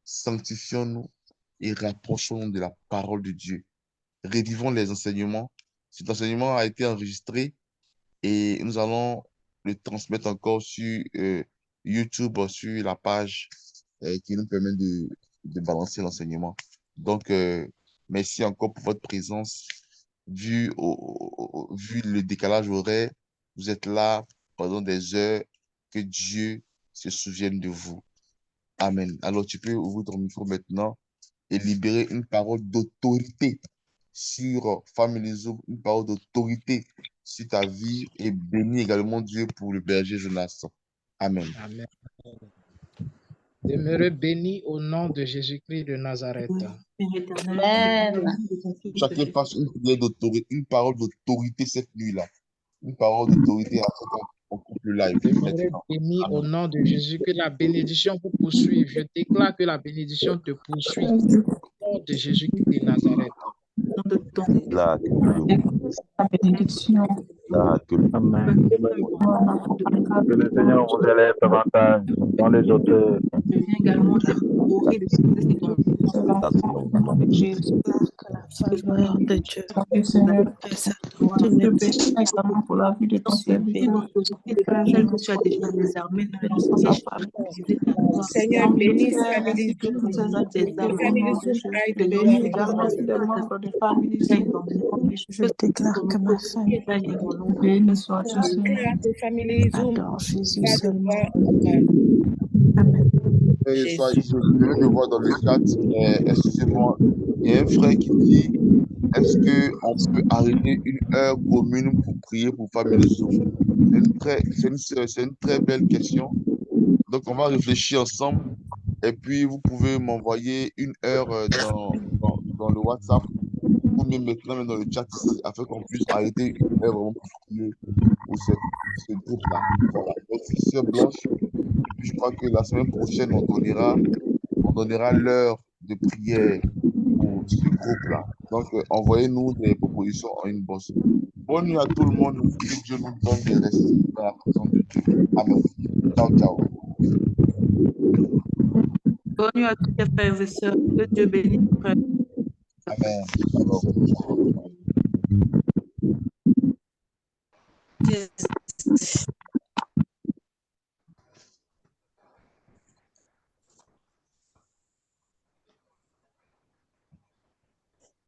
Speaker 2: sanctifions-nous et rapprochons-nous de la parole de Dieu. Révivons les enseignements. Cet enseignement a été enregistré et nous allons le transmettre encore sur YouTube, sur la page qui nous permet de balancer l'enseignement. Donc, merci encore pour votre présence. Vu le décalage horaire, vous êtes là pendant des heures. Que Dieu se souvienne de vous. Amen. Alors, tu peux ouvrir ton micro maintenant et libérer une parole d'autorité sur Family Zoom, une parole d'autorité sur ta vie et bénis également Dieu pour le berger Jonas. Amen.
Speaker 1: Amen. Demeurez bénis au nom de Jésus-Christ de Nazareth.
Speaker 6: Amen.
Speaker 2: Chacun fasse une prière d'autorité, une parole d'autorité cette nuit-là. Une parole d'autorité afin qu'on coupe le live.
Speaker 1: Demeurez bénis au nom de Jésus, que la bénédiction vous poursuive. Je déclare que la bénédiction te poursuit au nom de Jésus-Christ de Nazareth.
Speaker 6: La bénédiction
Speaker 7: à tout le monde.
Speaker 6: Amen.
Speaker 7: Que le Seigneur vous élève davantage dans les hauteurs.
Speaker 6: Je viens également déplorer le succès de ton
Speaker 4: Jésus.
Speaker 8: Que la faveur de Dieu
Speaker 4: Seigneur, je te bénis également pour la vie de ton serviteur.
Speaker 6: celle que tu as déjà désarmée dans les
Speaker 9: Seigneur, bénis Family Zoom. Family Zoom aille de
Speaker 4: Bénis
Speaker 9: gloire.
Speaker 4: également tous les membres de famille.
Speaker 8: Je déclare que ma famille
Speaker 4: Béni sois-tu, Seigneur.
Speaker 9: Déclare que Family Zoom
Speaker 8: adore Jésus
Speaker 9: va de
Speaker 8: seulement.
Speaker 9: gloire en gloire.
Speaker 8: Amen.
Speaker 2: Et
Speaker 9: Jésus.
Speaker 2: je viens de voir dans le chat, excusez-moi, il y a un frère qui dit, est-ce qu'on peut arrêter une heure commune pour prier pour Family Zoom? C'est une très belle question. Donc, on va réfléchir ensemble. Et puis, vous pouvez m'envoyer une heure dans le WhatsApp ou même maintenant dans le chat ici, afin qu'on puisse arrêter une heure vraiment pour prier pour ce groupe-là. Voilà. Donc, Sœur Blanche, je crois que la semaine prochaine, on donnera l'heure de prière pour ce groupe-là. Donc, envoyez-nous des propositions en inbox. Bonne nuit à tout le monde. Que Dieu nous donne de rester dans la présence de Dieu. Amen. Ciao, ciao.
Speaker 6: Bonne nuit à tous les frères et sœurs. Que Dieu bénisse.
Speaker 2: Amen. Alors,
Speaker 5: Yes.